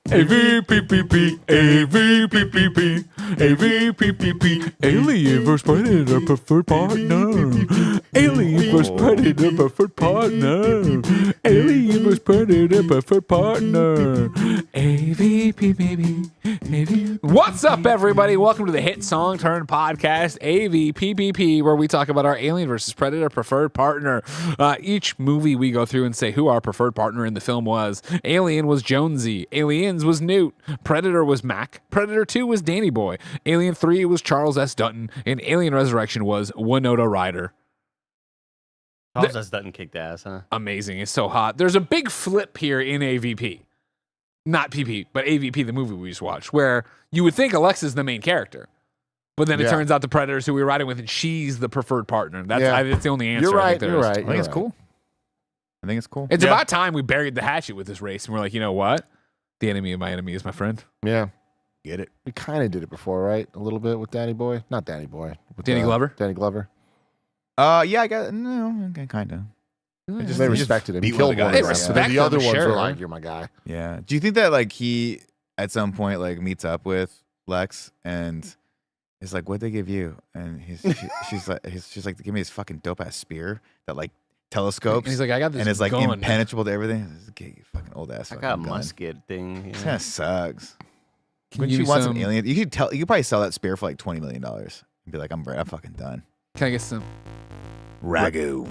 AVPPP, AVPPP, AVPPP, Alien vs Predator preferred partner. Alien vs Predator preferred partner. Alien vs Predator preferred partner. AVP, baby. What's up, everybody? Welcome to the hit song turn podcast, AVPPP, where we talk about our Alien vs Predator preferred partner. Each movie we go through and say who our preferred partner in the film was. Alien was Jonesy. Aliens was Newt. Predator was Mac. Predator 2 was Danny Boy. Alien 3 was Charles S. Dutton. And Alien Resurrection was Winona Ryder. Charles S. Dutton kicked ass, huh? Amazing. It's so hot. There's a big flip here in AVP. Not PP, but AVP, the movie we just watched, where you would think Alexa's the main character. But then it Yeah. turns out the Predators who we were riding with, and she's the preferred partner. That's, Yeah. that's the only answer. You're I right. think there You're is. right. I think it's cool. I think it's cool. It's Yeah. about time we buried the hatchet with this race. And we're like, you know what? The enemy of my enemy is my friend. Yeah. Get it? We kind of did it before, right? A little bit with Danny Boy. Not Danny Boy. With, Danny Glover? Danny Glover. Yeah, I got no, okay, kind of. They just respected him. beat He one killed of the one. guys. of them. Respect The other him, ones sure. were like, "You're my guy." Yeah. Do you think that like he at some point like meets up with Lex and is like, "What'd they give you?" And she's like, "Give me this fucking dope ass spear that like telescopes." And he's like, I got this and it's like gun. impenetrable to everything. This is you fucking old ass. I fucking got a gun. musket thing. This Yeah. kind of sucks. Can Wouldn't you you give want me some some- alien? You could probably sell that spear for like $20 million. And be like, I'm fucking done. Can I get some? Ragu.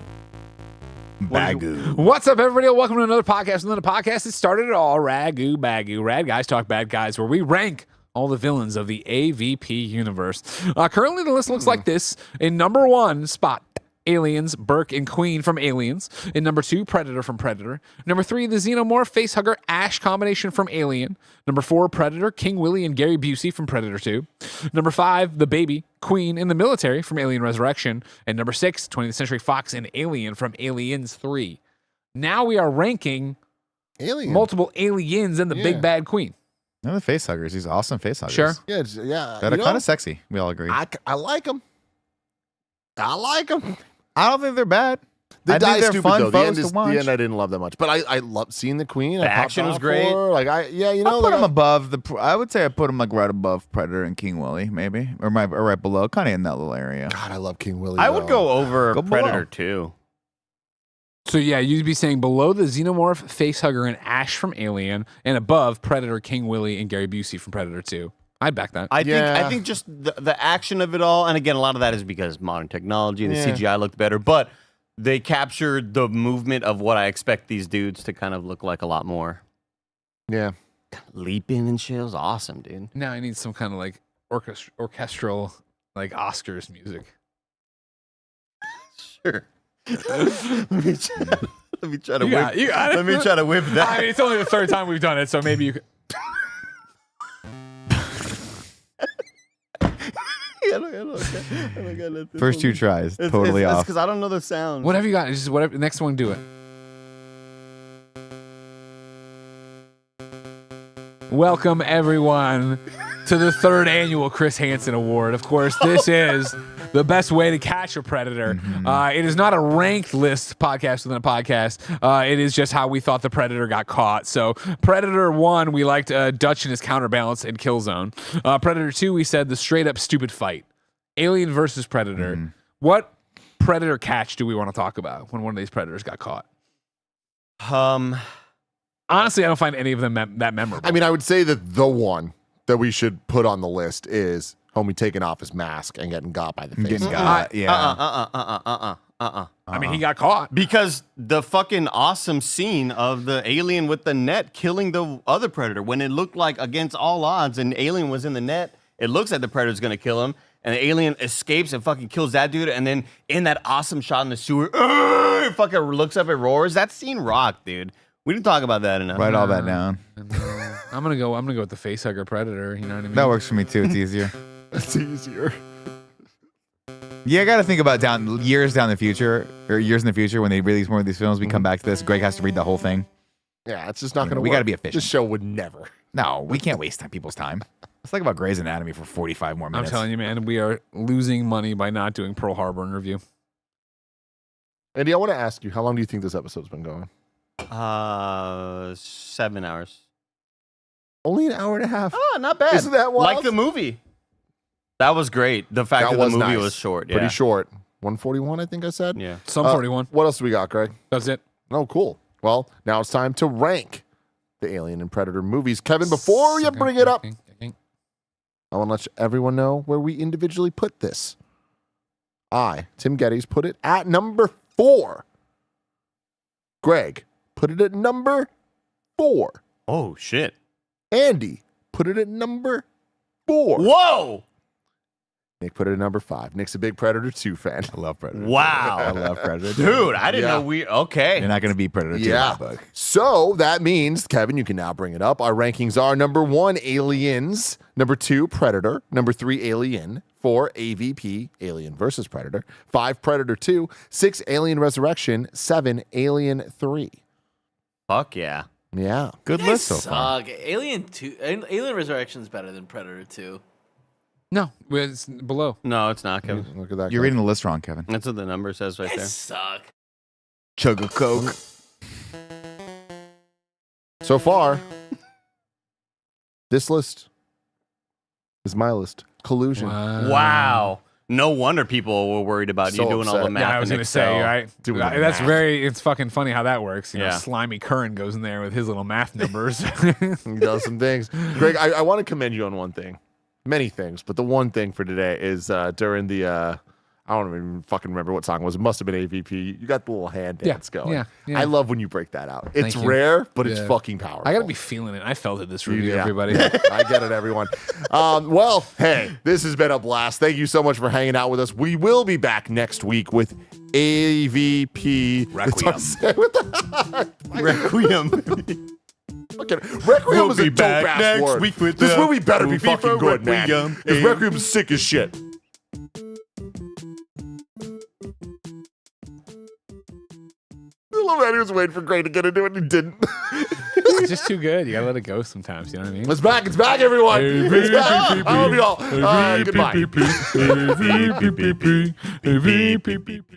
Bagu. What's up, everybody? Welcome to another podcast. Another podcast that started it all. Ragu Bagu. Rad Guys Talk Bad Guys, where we rank all the villains of the AVP universe. Currently, the list looks like this. In number 1 spot, Aliens, Burke and Queen from Aliens. In number 2, Predator from Predator. Number 3, the Xenomorph Facehugger Ash combination from Alien. Number 4, Predator, King Willie and Gary Busey from Predator 2. Number 5, the baby, Queen in the military from Alien Resurrection. And number 6, 20th Century Fox and Alien from Aliens 3. Now we are ranking Alien. multiple aliens and the Yeah. big bad Queen. No, the face huggers. These awesome face huggers. Sure. Yeah, yeah. That are kind of sexy. We all agree. I like them. I like them. I don't think they're bad. The I die think is they're stupid fun though. The foes end, to is, the watch. end I didn't love that much, but I love seeing the Queen. The action was great. I I put them above I would say I put them like right above Predator and King Willie, maybe, or right below, kind of in that little area. God, I love King Willie. I would go over Go below. Predator 2. So yeah, you'd be saying below the Xenomorph, Facehugger, and Ash from Alien, and above Predator, King Willie, and Gary Busey from Predator 2. I'd back that. I Yeah. think just the action of it all, and again, a lot of that is because modern technology and the Yeah. CGI looked better, but they captured the movement of what I expect these dudes to kind of look like a lot more. Yeah. Leaping and shit was awesome, dude. Now I need some kind of like orchestral, like Oscars music. Sure. let me try to You got it. Let me try to whip that. I mean, it's only the third time we've done it, so maybe you could. First two tries, totally off. because I don't know the sound. Whatever you got, just whatever. Next one, do it. Welcome everyone to the 3rd annual Chris Hansen Award. Of course, this is the best way to catch a predator. It is not a ranked list podcast within a podcast. It is just how we thought the predator got caught. So Predator 1, we liked Dutch and his counterbalance in Killzone. Predator 2, we said the straight up stupid fight. Alien versus Predator. What predator catch do we want to talk about when one of these predators got caught? Honestly, I don't find any of them that memorable. I mean, I would say that the one that we should put on the list is homie taking off his mask and getting got by the face. Getting got, I mean, he got caught. Because the fucking awesome scene of the alien with the net killing the other predator when it looked like against all odds and the alien was in the net, it looks like the predator's gonna kill him, and the alien escapes and fucking kills that dude, and then in that awesome shot in the sewer, it fucking looks up and roars. That scene rocked, dude. We didn't talk about that enough. Write all that down. I'm gonna go with the facehugger predator. You know what I mean? That works for me too. It's easier. It's easier. Yeah, I got to think about years in the future when they release more of these films. We come back to this. Greg has to read the whole thing. Yeah, it's just not going to work. We gotta be efficient. This show would never. No, we can't waste people's time. Let's talk about Grey's Anatomy for 45 more I'm minutes. telling you, man, we are losing money by not doing Pearl Harbor in review. Andy, I want to ask you, how long do you think this episode's been going? 7 hours. Only an hour and a half. Oh, not bad. Isn't that wild? Like the movie. That was great. The fact that the movie nice. was short. Yeah. Pretty short. 141, I think I said. Yeah. Some 41. What else do we got, Greg? That's it. Oh, cool. Well, now it's time to rank the Alien and Predator movies. Kevin, before you bring it up, I want to let everyone know where we individually put this. Tim Geddes, put it at number 4. Greg, put it at number 4. Oh, shit. Andy, put it at number 4. Whoa. Nick put it at number 5. Nick's a big Predator 2 fan. I love Predator. Wow. I love Predator. Dude, I didn't Yeah. know okay. You're not going to beat Predator 2 in Yeah. my book. So that means, Kevin, you can now bring it up. Our rankings are number 1, Aliens. Number 2, Predator. Number 3, Alien. 4, AVP, Alien versus Predator. 5, Predator 2. 6, Alien Resurrection. 7, Alien 3. Fuck yeah. Yeah. Good list so far. Suck. Alien Resurrection is better than Predator 2. No, it's below. No, it's not, Kevin. Look at that. You're guy. reading the list wrong, Kevin. That's what the number says right They there. suck. Chug a Coke. So far, this list is my list. Collusion. Wow. No wonder people were worried about So you doing all the upset. math. Yeah, I was in gonna say, Excel. right? Doing the That's math. it's fucking funny how that works. You know, Yeah. slimy Curran goes in there with his little math numbers. He does some things. Greg, I want to commend you on one thing. Many things, but the one thing for today is during the I don't even fucking remember what song it was. It must have been AVP. You got the little hand dance going. yeah. I love when you break that out. It's Thank you. rare, but it's Yeah. fucking powerful. I gotta be feeling it. I felt it this review, Yeah. everybody. I get it, everyone. Well, hey, this has been a blast. Thank you so much for hanging out with us. We will be back next week with AVP. Requiem. What the Requiem. fucking Requiem We'll is a be dope back ass next word. week with This the movie better be movie fucking for good, man. Requiem. Because Requiem's sick as shit. I love that he was waiting for Gray to get into it and he didn't. It's just too good. You gotta let it go sometimes. You know what I mean? It's back, everyone. It's back. I love y'all. Goodbye. AVP.